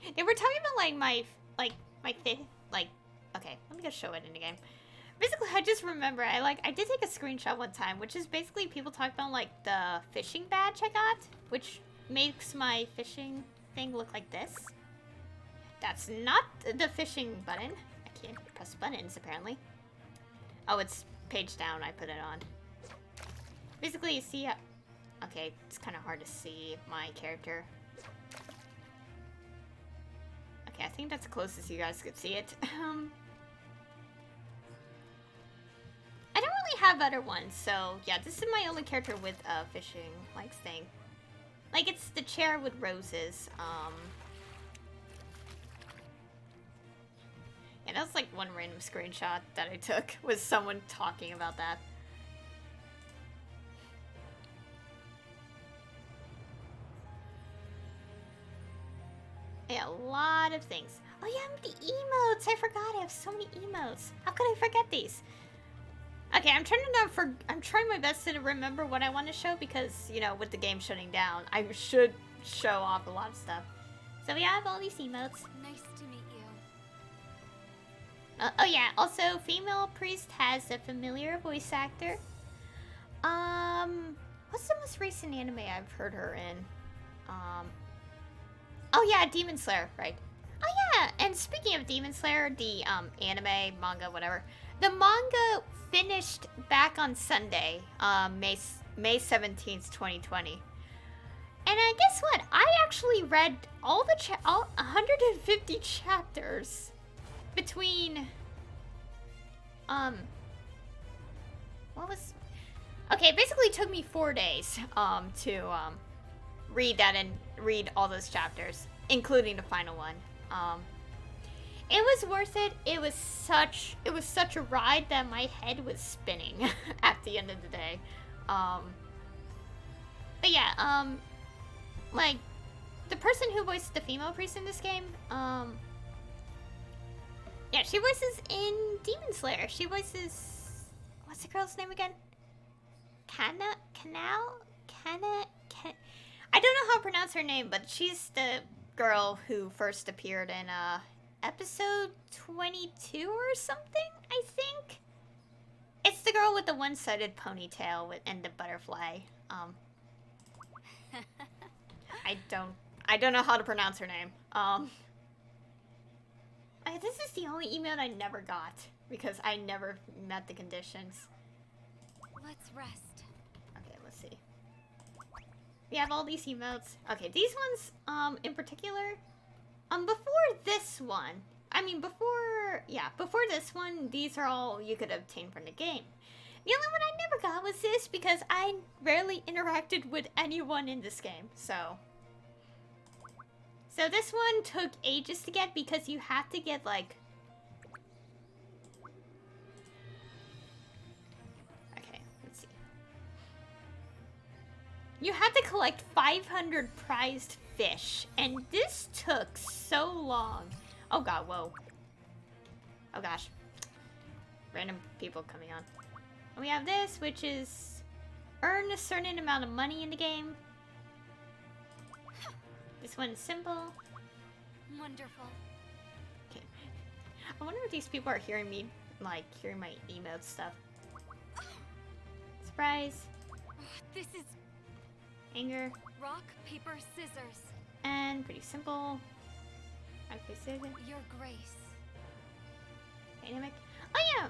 it. They were talking about like my fifth, like, okay, let me just show it in the game. Basically, I just remember, I did take a screenshot one time, which is basically people talk about like the fishing badge I got, which makes my fishing thing look like this. That's not the fishing button. I can't press buttons apparently. Oh, it's page down, I put it on. Basically, you see, okay, it's kind of hard to see my character. Okay, I think that's the closest you guys could see it. I don't really have other ones, so yeah, this is my only character with a fishing, like, thing. Like, it's the chair with roses, yeah, that was like one random screenshot that I took, was someone talking about that. Yeah, a lot of things. Oh yeah, the emotes! I forgot, I have so many emotes. How could I forget these? Okay, I'm trying my best to remember what I want to show because, you know, with the game shutting down, I should show off a lot of stuff. So we have all these emotes. Nice to meet you. Oh yeah, also female priest has a familiar voice actor. What's the most recent anime I've heard her in? Oh yeah, Demon Slayer, right. Oh yeah, and speaking of Demon Slayer, the anime, manga, whatever. The manga finished back on Sunday, May 17th, 2020. And I guess what? I actually read all 150 chapters between what was, okay, it basically took me 4 days to read that and read all those chapters, including the final one. It was worth it. It was such a ride that my head was spinning at the end of the day. But yeah, like, the person who voiced the female priest in this game, yeah, she voices in Demon Slayer. She voices, what's the girl's name again? I don't know how to pronounce her name, but she's the girl who first appeared in, episode 22 or something, I think. It's the girl with the one-sided ponytail and the butterfly. I don't know how to pronounce her name. This is the only email I never got because I never met the conditions. Let's rest. Okay, let's see. We have all these emotes. Okay, these ones, in particular, before this one, before this one, these are all you could obtain from the game. The only one I never got was this because I rarely interacted with anyone in this game, so this one took ages to get because you have to get, like, okay, let's see. You have to collect 500 prized fish, and this took so long. Oh god, whoa. Oh gosh. Random people coming on. And we have this, which is earn a certain amount of money in the game. This one's simple. Wonderful. Okay. I wonder if these people are hearing me like hearing my emote stuff. Surprise, This is anger, rock, paper, scissors. and pretty simple. Okay, scissors. Your grace. Dynamic. Oh yeah.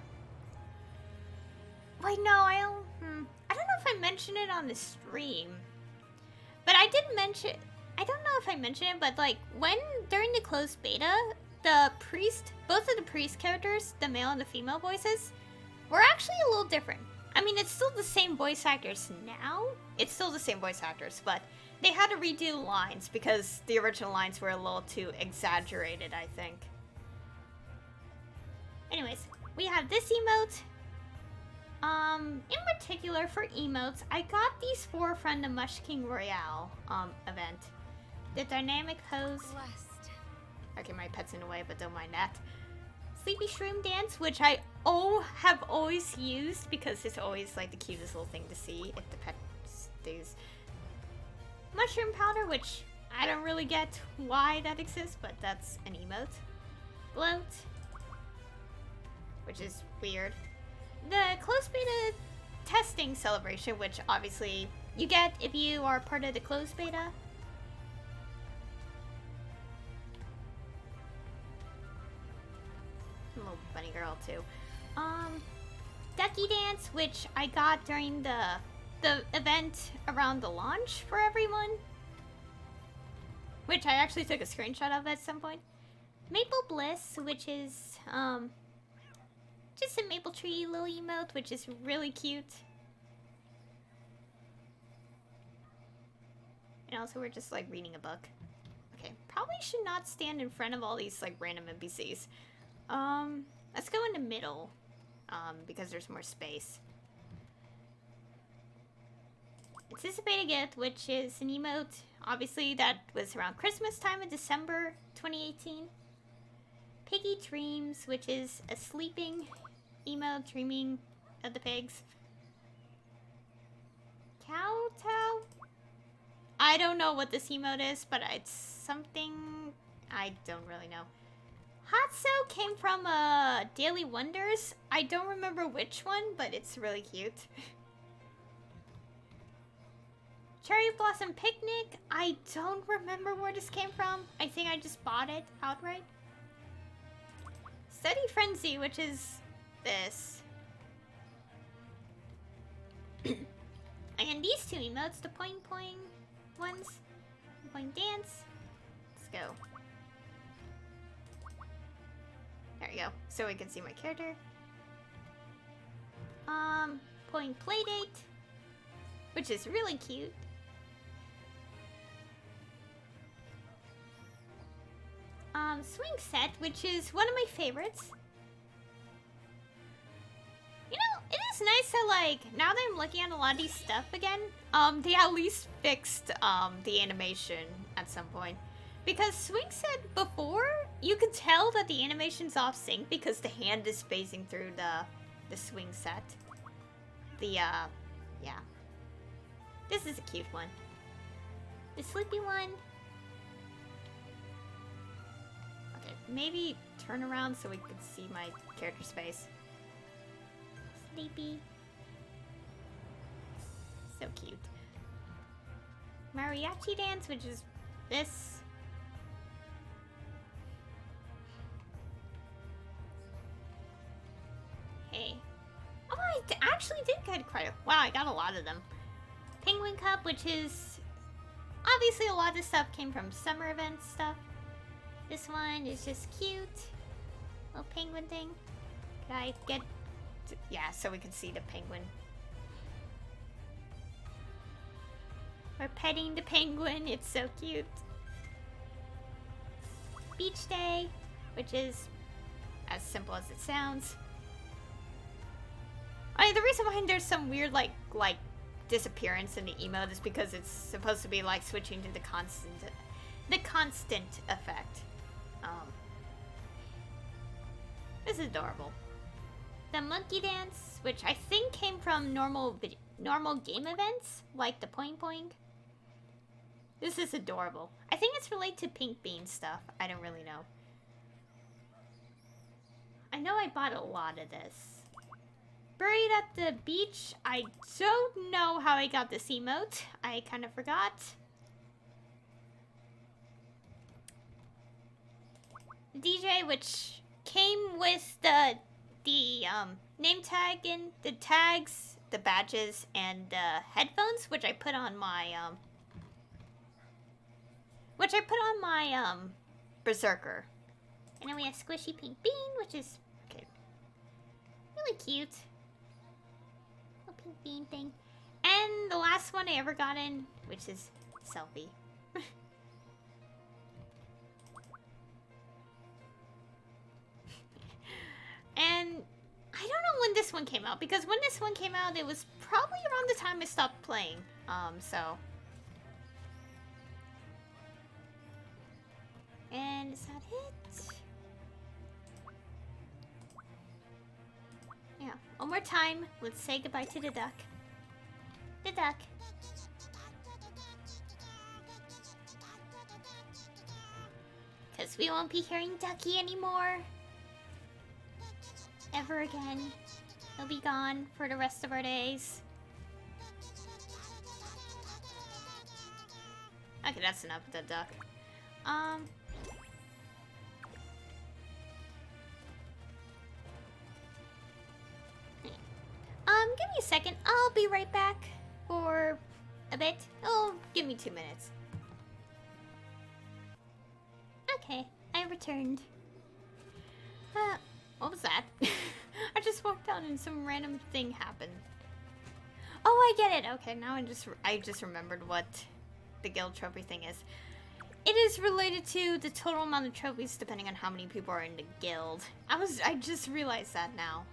Wait, no, I don't know if I mentioned it on the stream, but I did mention. I don't know if I mentioned it, but like during the closed beta, the priest, both of the priest characters, the male and the female voices, were actually a little different. I mean, it's still the same voice actors now. It's still the same voice actors, but they had to redo lines because the original lines were a little too exaggerated, I think. Anyways, we have this emote. In particular for emotes, I got these four from the Mush King Royale event. The dynamic pose. Blessed. Okay, my pet's in the way, but don't mind that. Sleepy Shroom Dance, which I have always used because it's always like the cutest little thing to see if the pet stays. Mushroom Powder, which I don't really get why that exists, but that's an emote. Gloat, which is weird. The closed beta testing celebration, which obviously you get if you are part of the closed beta. Little bunny girl too. Ducky Dance, which I got during the event around the launch for everyone, which I actually took a screenshot of at some point. Maple Bliss, which is just a maple tree little emote, which is really cute. And also we're just like reading a book. Okay, probably should not stand in front of all these like random NPCs. Let's go in the middle, because there's more space. Anticipate a Gift, which is an emote, obviously that was around Christmas time in December 2018. Piggy Dreams, which is a sleeping emote, dreaming of the pigs. Kowtow? I don't know what this emote is, but it's something I don't really know. Hot So came from Daily Wonders. I don't remember which one, but it's really cute. Cherry Blossom Picnic. I don't remember where this came from. I think I just bought it outright. Steady Frenzy, which is this. And these two emotes, the Poing Poing ones. Poing Dance. Let's go. There we go. So we can see my character. Poing Playdate, which is really cute. Swing Set, which is one of my favorites. You know, it is nice that, like, now that I'm looking at a lot of these stuff again, they at least fixed, the animation at some point. Because Swing Set before, you could tell that the animation's off sync because the hand is spacing through the swing set. Yeah. This is a cute one. The sleepy one. Okay, maybe turn around so we can see my character's face. Sleepy. So cute. Mariachi Dance, which is this. Hey. Oh, I actually did get quite a... Wow, I got a lot of them. Penguin Cup, which is... Obviously, a lot of this stuff came from summer event stuff. This one is just cute. Little penguin thing. Can I get... Yeah, so we can see the penguin. We're petting the penguin. It's so cute. Beach Day, which is as simple as it sounds. I mean, the reason why there's some weird, like disappearance in the emote is because it's supposed to be, like, switching to the constant effect. This is adorable. The Monkey Dance, which I think came from normal game events, like the Poing Poing. This is adorable. I think it's related to Pink Bean stuff. I don't really know. I know I bought a lot of this. Buried at the beach. I don't know how I got this emote. I kind of forgot. DJ, which came with the name tag and the tags, the badges, and headphones, which I put on my Berserker. And then we have Squishy Pink Bean, which is okay, really cute. Little pink bean thing. And the last one I ever got in, which is Selfie. And I don't know when this one came out, because when this one came out, it was probably around the time I stopped playing. So. And is that it? Yeah. One more time. Let's say goodbye to the duck. The duck. Because we won't be hearing Ducky anymore. Ever again. He'll be gone for the rest of our days. Okay, that's enough with the duck. Give me a second. I'll be right back for a bit. Oh, give me 2 minutes. Okay, I returned. What was that? I just walked out and some random thing happened. Oh, I get it. Okay, now I just remembered what the guild trophy thing is. It is related to the total amount of trophies depending on how many people are in the guild. I just realized that now.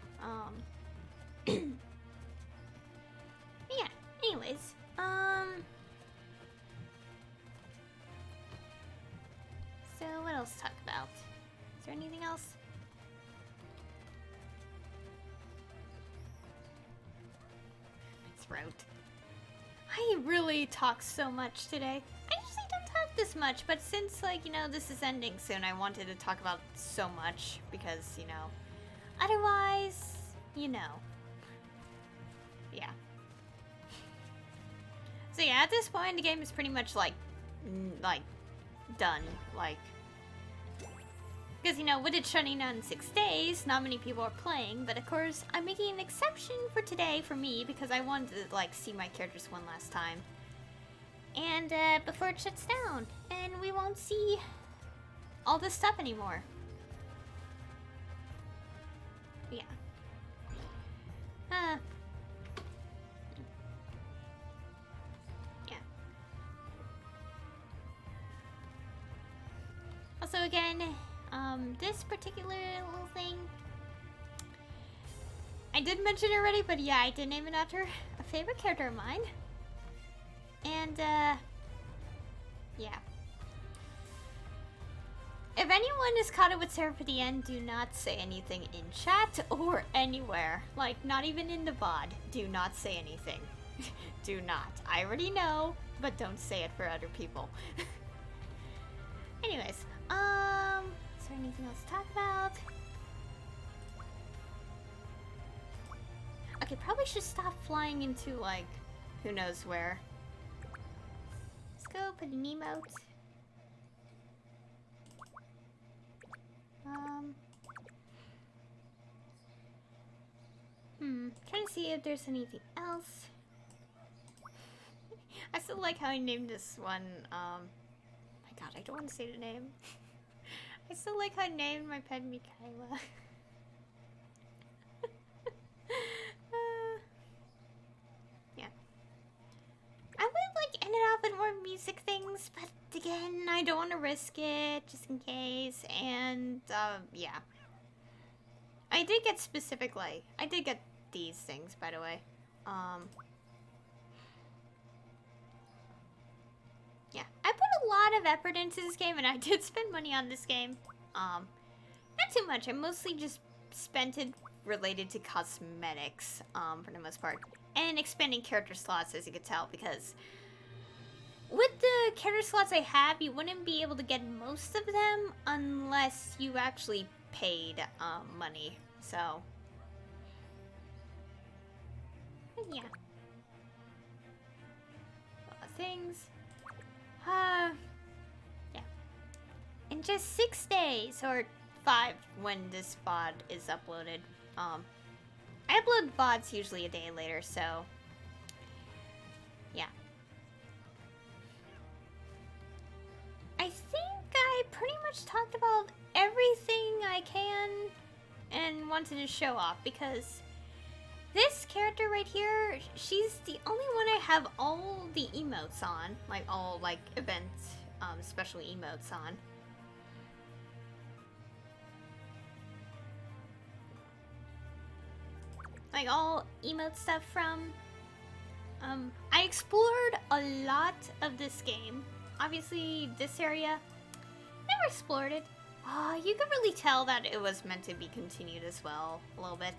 Yeah, anyways. So what else to talk about? Is there anything else? My throat. I really talk so much today. I usually don't talk this much, but since, like, you know, this is ending soon, I wanted to talk about so much because, you know, otherwise, you know. Yeah. So yeah, at this point, the game is pretty much, like, done. Like, because, you know, with it shutting down in 6 days, not many people are playing, but of course, I'm making an exception for today for me because I wanted to, like, see my characters one last time. And, before it shuts down, and we won't see all this stuff anymore. Yeah. Yeah. Also, again, this particular little thing, I did mention it already, but yeah, I did name it after a favorite character of mine. And, yeah. If anyone is caught up with Sarah for the end, do not say anything in chat or anywhere. Like, not even in the VOD. Do not say anything. Do not. I already know, but don't say it for other people. Anyways, is there anything else to talk about? Okay, probably should stop flying into, like, who knows where. Let's go put an emote. Trying to see if there's anything else. I still like how I named this one, my god, I don't want to say the name. I still like how I named my pet Mikaela. Yeah. I would, like, end it off with more music things, but again, I don't want to risk it, just in case, and, yeah. I did get specific, like, I did get these things, by the way. Yeah, I put a lot of effort into this game, and I did spend money on this game. Not too much. I mostly just spent it related to cosmetics, for the most part. And expanding character slots, as you could tell, because with the character slots I have, you wouldn't be able to get most of them unless you actually paid money. So, but yeah. Things. Yeah. In just 6 days, or 5 when this VOD is uploaded. I upload VODs usually a day later, so yeah. I think I pretty much talked about everything I can and wanted to show off, because this character right here, she's the only one I have all the emotes on. Like, all, like, event, special emotes on. Like, all emote stuff from. I explored a lot of this game. Obviously, this area, never explored it. You can really tell that it was meant to be continued as well, a little bit.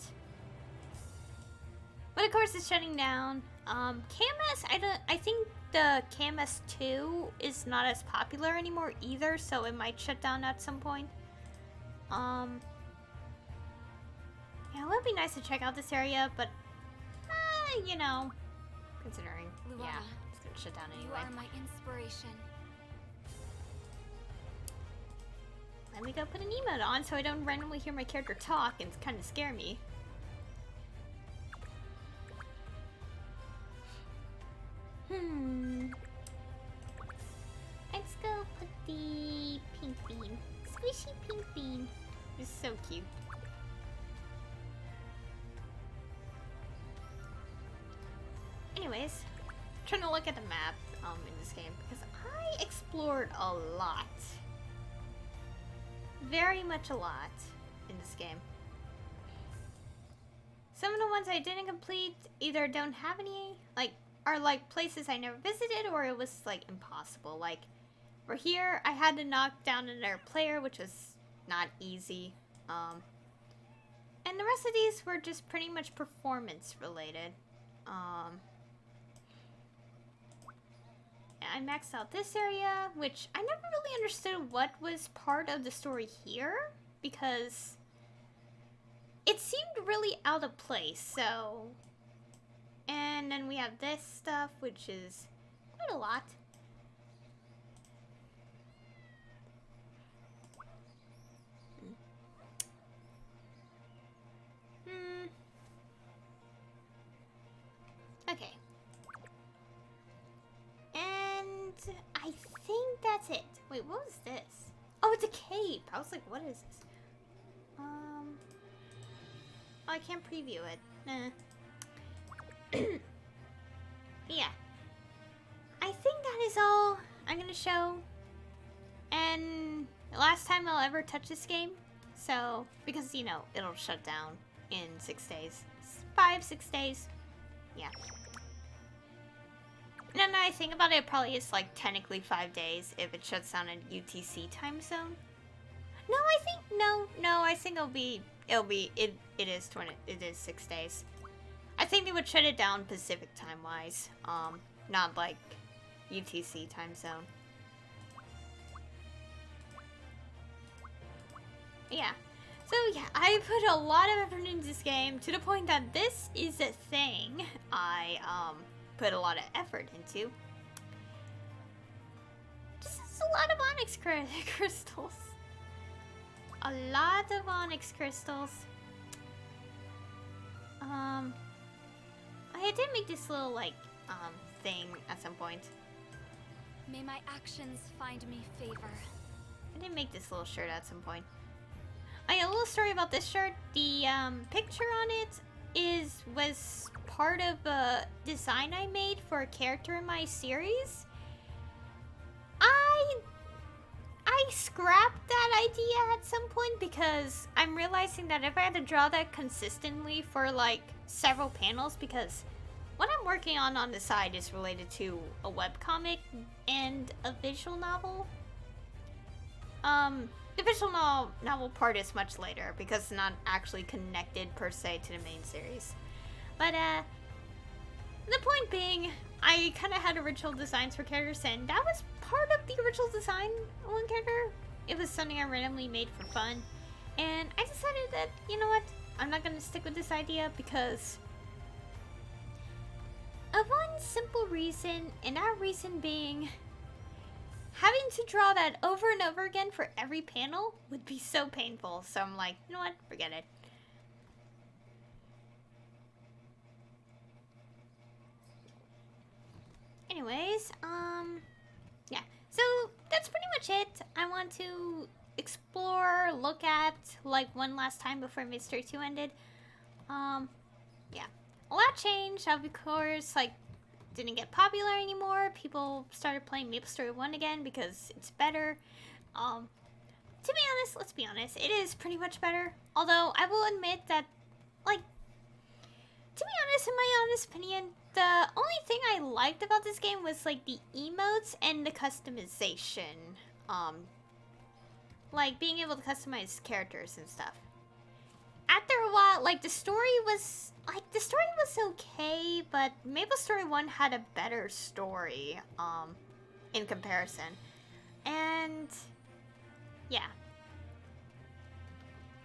But of course, it's shutting down. KMS, I think the KMS 2 is not as popular anymore either, so it might shut down at some point. Yeah, it would be nice to check out this area, but, you know, considering, Luana, yeah, it's gonna shut down anyway. You are my inspiration. Let me go put an emote on so I don't randomly hear my character talk and kind of scare me. Let's go put the pink bean. Squishy pink bean. It's so cute. Anyways, trying to look at the map in this game, because I explored a lot. Very much a lot in this game. Some of the ones I didn't complete either don't have any, like, are like places I never visited, or it was like impossible. Like, for here, I had to knock down another player, which was not easy. And the rest of these were just pretty much performance related. I maxed out this area, which I never really understood what was part of the story here, because it seemed really out of place, so. And then we have this stuff, which is quite a lot. Okay. And I think that's it. Wait, what was this? Oh, it's a cape. I was like, what is this? Oh, I can't preview it. Nah. Yeah. I think that is all I'm gonna show. And the last time I'll ever touch this game. So, because, you know, it'll shut down in 6 days. 5-6 days. Yeah. Now that I think about it, it probably is like technically 5 days if it shuts down in UTC time zone. No, I think I think it is 6 days. I think they would shut it down Pacific time wise, not like UTC time zone. Yeah. So yeah, I put a lot of effort into this game to the point that this is a thing I put a lot of effort into. Just a lot of onyx crystals. A lot of onyx crystals. I did make this little like thing at some point. May my actions find me favor. I did make this little shirt at some point. A little story about this shirt. The picture on it was part of a design I made for a character in my series. I scrapped that idea at some point because I'm realizing that if I had to draw that consistently for like several panels, because what I'm working on the side is related to a webcomic and a visual novel. The visual novel part is much later because it's not actually connected per se to the main series. But the point being, I kind of had original designs for characters, and that was part of the original design of one character. It was something I randomly made for fun. And I decided that, you know what, I'm not gonna stick with this idea because of one simple reason, and that reason being having to draw that over and over again for every panel would be so painful. So I'm like, you know what, forget it. Anyways, yeah. So that's pretty much it. I want to explore, look at, like, one last time before Maplestory 2 ended. Yeah. A lot changed. Of course, like, didn't get popular anymore. People started playing Maplestory 1 again because it's better. To be honest, let's be honest, it is pretty much better. Although, I will admit that, like, to be honest, in my honest opinion, the only thing I liked about this game was, like, the emotes and the customization. Like, being able to customize characters and stuff. After a while, like, the story was okay, but Maplestory 1 had a better story, in comparison. And, yeah.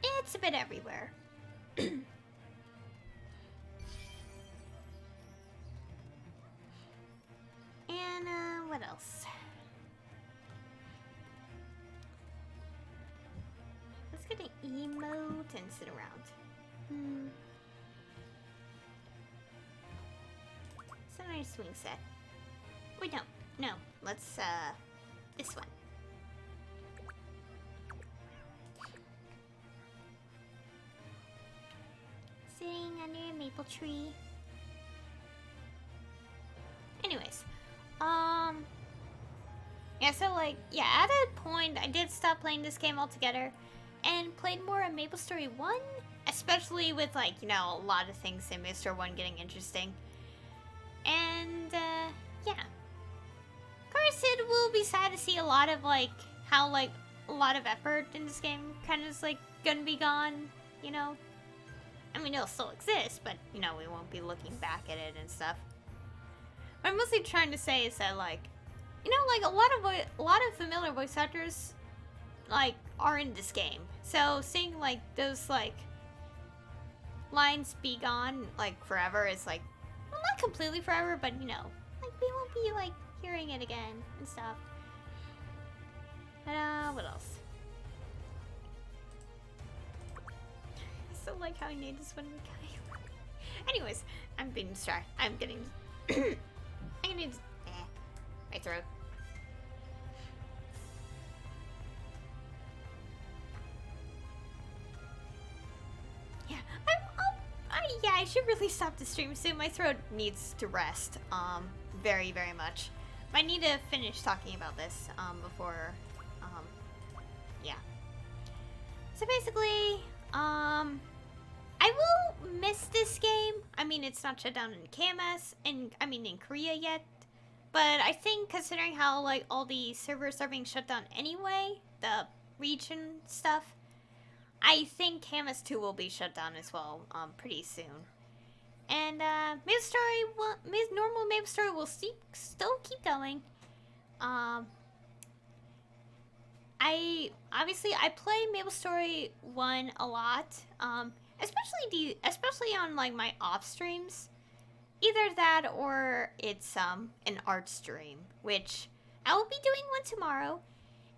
It's a bit everywhere. And, what else? Let's get an emote and sit around. It's a nice swing set. Wait, no. Let's, this one. Sitting under a maple tree. Anyways, yeah, so, like, yeah, at that point, I did stop playing this game altogether and played more on Maplestory 1, especially with, like, you know, a lot of things in Maplestory 1 getting interesting. And, yeah. Of course, it will be sad to see a lot of, like, how, like, a lot of effort in this game kind of is, like, gonna be gone, you know? I mean, it'll still exist, but, you know, we won't be looking back at it and stuff. What I'm mostly trying to say is that, like, you know, like, a lot of familiar voice actors, like, are in this game. So seeing, like, those, like, lines be gone, like, forever is, like, well, not completely forever, but, you know, like, we won't be, like, hearing it again and stuff. But, what else? I still like how I named this one Mikai. Anyways, I'm being distracted. I'm getting... I need my throat. Yeah, yeah, I should really stop the stream soon. My throat needs to rest, very, very much. But I need to finish talking about this, before, yeah. So basically, I will miss this game. I mean, it's not shut down in KMS, and I mean in Korea yet. But I think considering how, like, all the servers are being shut down anyway, the region stuff, I think KMS 2 will be shut down as well, pretty soon. And, normal Maplestory will still keep going. I play Maplestory 1 a lot, especially on, like, my off streams. Either that or it's an art stream, which I will be doing one tomorrow.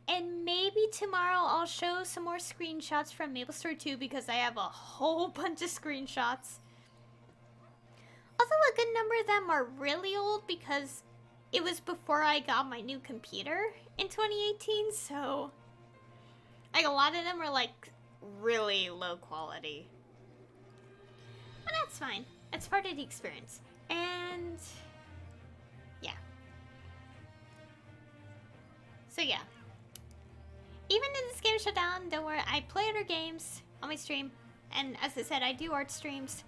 And maybe tomorrow I'll show some more screenshots from Maplestory 2 because I have a whole bunch of screenshots. Although a good number of them are really old because it was before I got my new computer in 2018, so like a lot of them are like really low quality. But that's fine. It's part of the experience. And yeah. So yeah. Even if this game shut down, don't worry, I play other games on my stream. And as I said, I do art streams.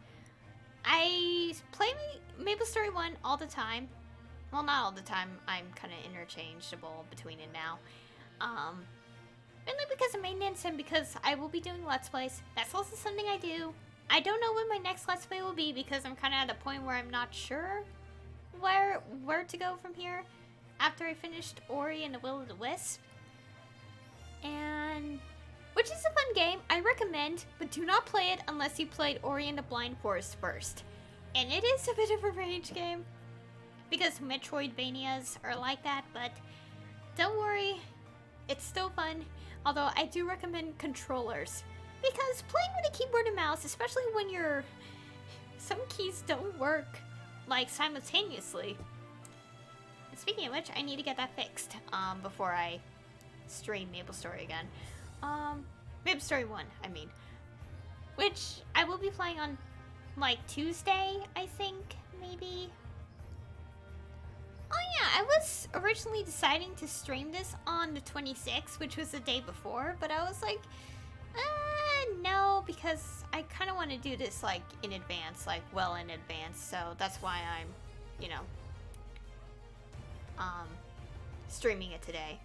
I play Maplestory 1 all the time. Well, not all the time. I'm kind of interchangeable between it now. Mainly because of maintenance and because I will be doing Let's Plays. That's also something I do. I don't know when my next Let's Play will be because I'm kind of at a point where I'm not sure where to go from here after I finished Ori and the Will of the Wisp. And which is a fun game. I recommend, but do not play it unless you played Ori and the Blind Forest first. And it is a bit of a rage game, because Metroidvanias are like that, but don't worry, it's still fun. Although I do recommend controllers, because playing with a keyboard and mouse, especially when some keys don't work like simultaneously. And speaking of which, I need to get that fixed before I stream Maplestory again. Maplestory 1, I mean, which I will be playing on like Tuesday, I think, maybe. Oh yeah, I was originally deciding to stream this on the 26th, which was the day before, but I was like, no, because I kind of want to do this like in advance, like well in advance, so that's why I'm, you know, streaming it today.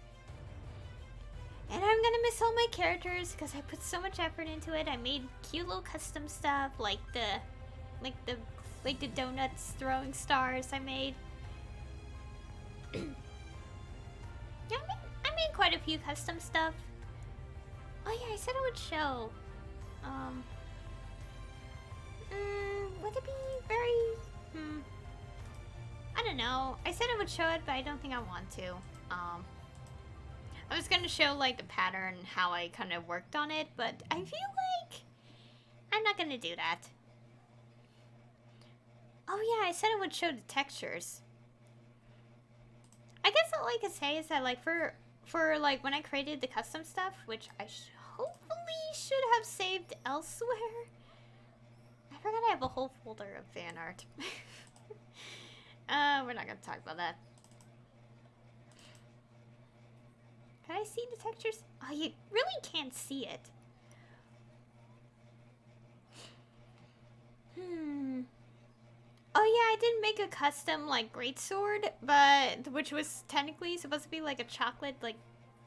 And I'm gonna miss all my characters because I put so much effort into it. I made cute little custom stuff, like the donuts throwing stars I made. Yeah, I made quite a few custom stuff. Oh yeah, I said I would show. Would it be very, I don't know. I said I would show it, but I don't think I want to. I was gonna show like the pattern, how I kind of worked on it, but I feel like I'm not gonna do that. Oh yeah, I said I would show the textures. I guess all I could say is that like for like when I created the custom stuff, which I hopefully should have saved elsewhere. I forgot I have a whole folder of fan art. We're not gonna talk about that. Can I see the textures? Oh, you really can't see it. Oh yeah, I did make a custom like greatsword, but which was technically supposed to be like a chocolate like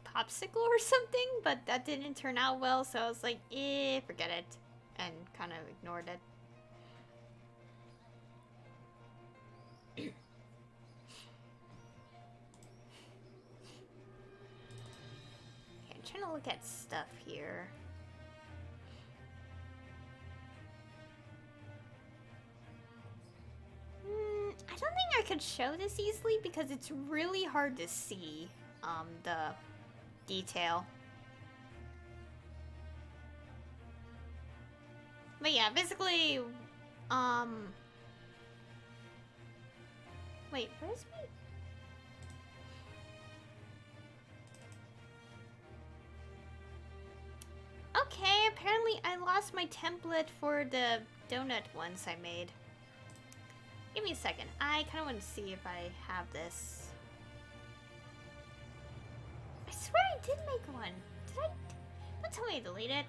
popsicle or something, but that didn't turn out well, so I was like, forget it, and kind of ignored it. Okay, I'm trying to look at stuff here. I don't think I could show this easily because it's really hard to see the detail. But yeah, basically, wait, where's me? Okay, apparently I lost my template for the donut ones I made. Give me a second. I kind of want to see if I have this. I swear I did make one. Did I? Don't tell me I deleted it.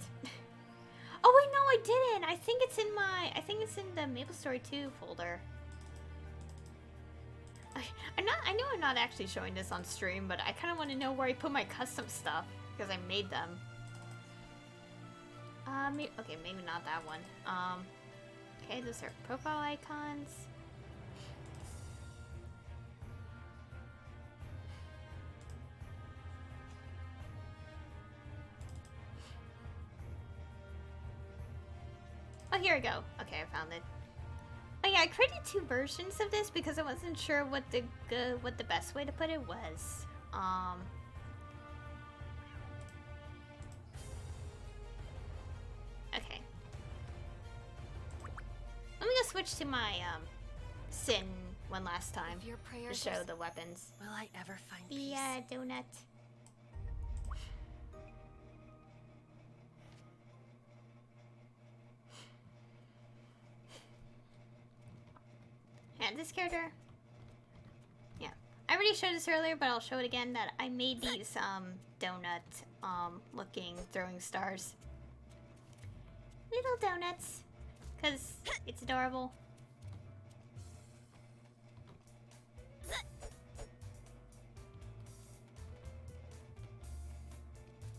Oh wait, no, I didn't. I think it's in the Maplestory 2 folder. I know I'm not actually showing this on stream, but I kind of want to know where I put my custom stuff because I made them. Okay, maybe not that one. Okay, those are profile icons. Oh, here we go. Okay, I found it. Oh yeah, I created 2 versions of this because I wasn't sure what the best way to put it was. Okay. Let me go switch to my Sin one last time Your to prayers show are... the weapons. Will I ever find The peace? donut. Yeah, this character. Yeah, I already showed this earlier, but I'll show it again. That I made these donut looking throwing stars. Little donuts, cause it's adorable.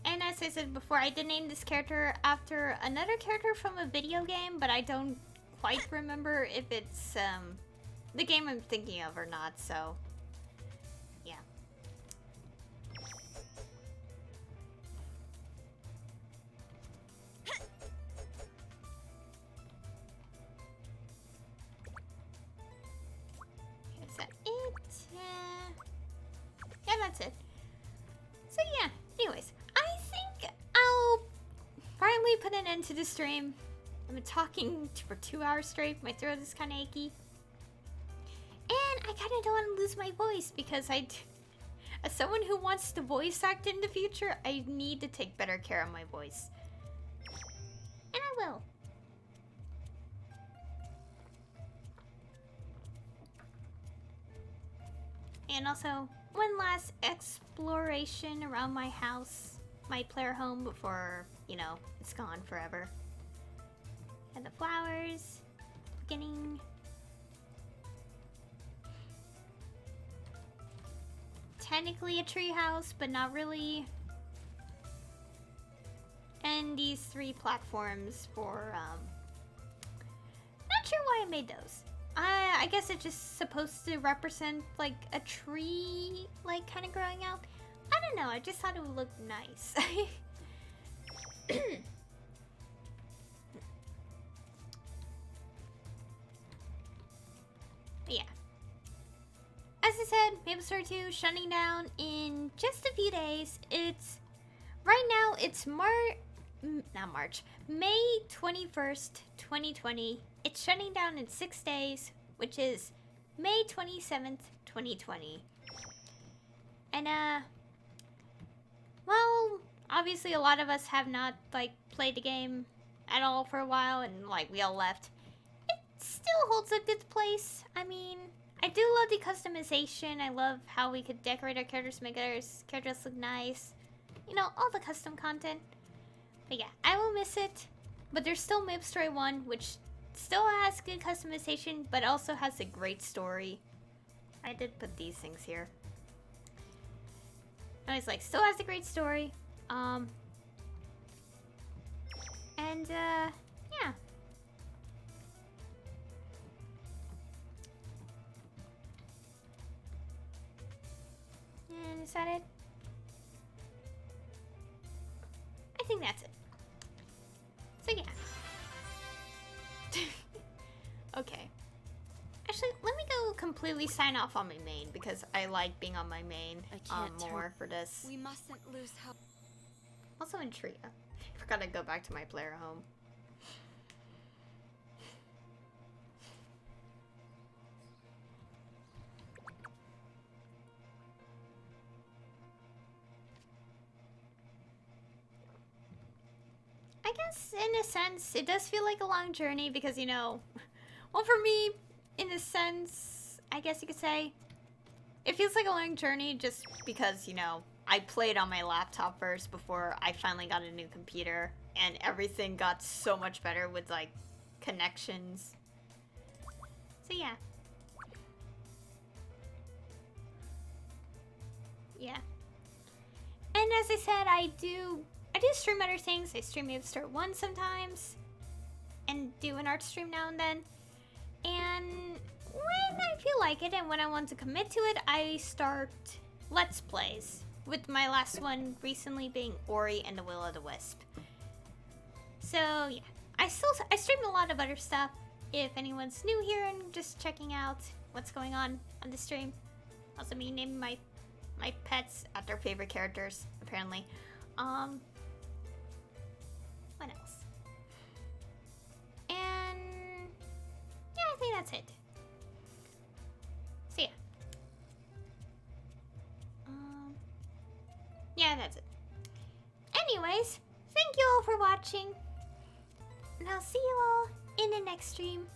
And as I said before, I did name this character after another character from a video game, but I don't quite remember if it's the game I'm thinking of or not, so yeah. into the stream. I've been talking for 2 hours straight. My throat is kind of achy. And I kind of don't want to lose my voice because as someone who wants to voice act in the future, I need to take better care of my voice. And I will. And also, one last exploration around my house, my player home, before, you know, it's gone forever. And the flowers, beginning. Technically a tree house, but not really. And these 3 platforms for, not sure why I made those. I guess it's just supposed to represent, like, a tree, like, kind of growing out. I don't know, I just thought it would look nice. Yeah. As I said, Maplestory 2 shutting down in just a few days. Right now, it's May 21st, 2020. It's shutting down in 6 days, which is May 27th, 2020. And, well, obviously a lot of us have not, like, played the game at all for a while, and, like, we all left. It still holds a good place. I mean, I do love the customization. I love how we could decorate our characters, make our characters look nice. You know, all the custom content. But yeah, I will miss it. But there's still Maplestory 1, which still has good customization, but also has a great story. I did put these things here. I was like, still has a great story. And, yeah. And is that it? I think that's it. So yeah. Okay. Actually, let me go completely sign off on my main because I like being on my main more for this. We mustn't lose hope. Also in Tria. I forgot to go back to my player home. I guess, in a sense, it does feel like a long journey because, you know, well, for me, in a sense, I guess you could say, it feels like a long journey just because, you know, I played on my laptop first before I finally got a new computer, and everything got so much better with, like, connections. So, yeah. Yeah. And as I said, I do stream other things. I stream Maplestory 1 sometimes, and do an art stream now and then. And when I feel like it and when I want to commit to it, I start Let's Plays, with my last one recently being Ori and the Will of the Wisp. So yeah, I stream a lot of other stuff. If anyone's new here and just checking out what's going on the stream. Also me naming my pets after favorite characters, apparently. What else? And yeah, I think that's it. So yeah. Yeah, that's it. Anyways, thank you all for watching. And I'll see you all in the next stream.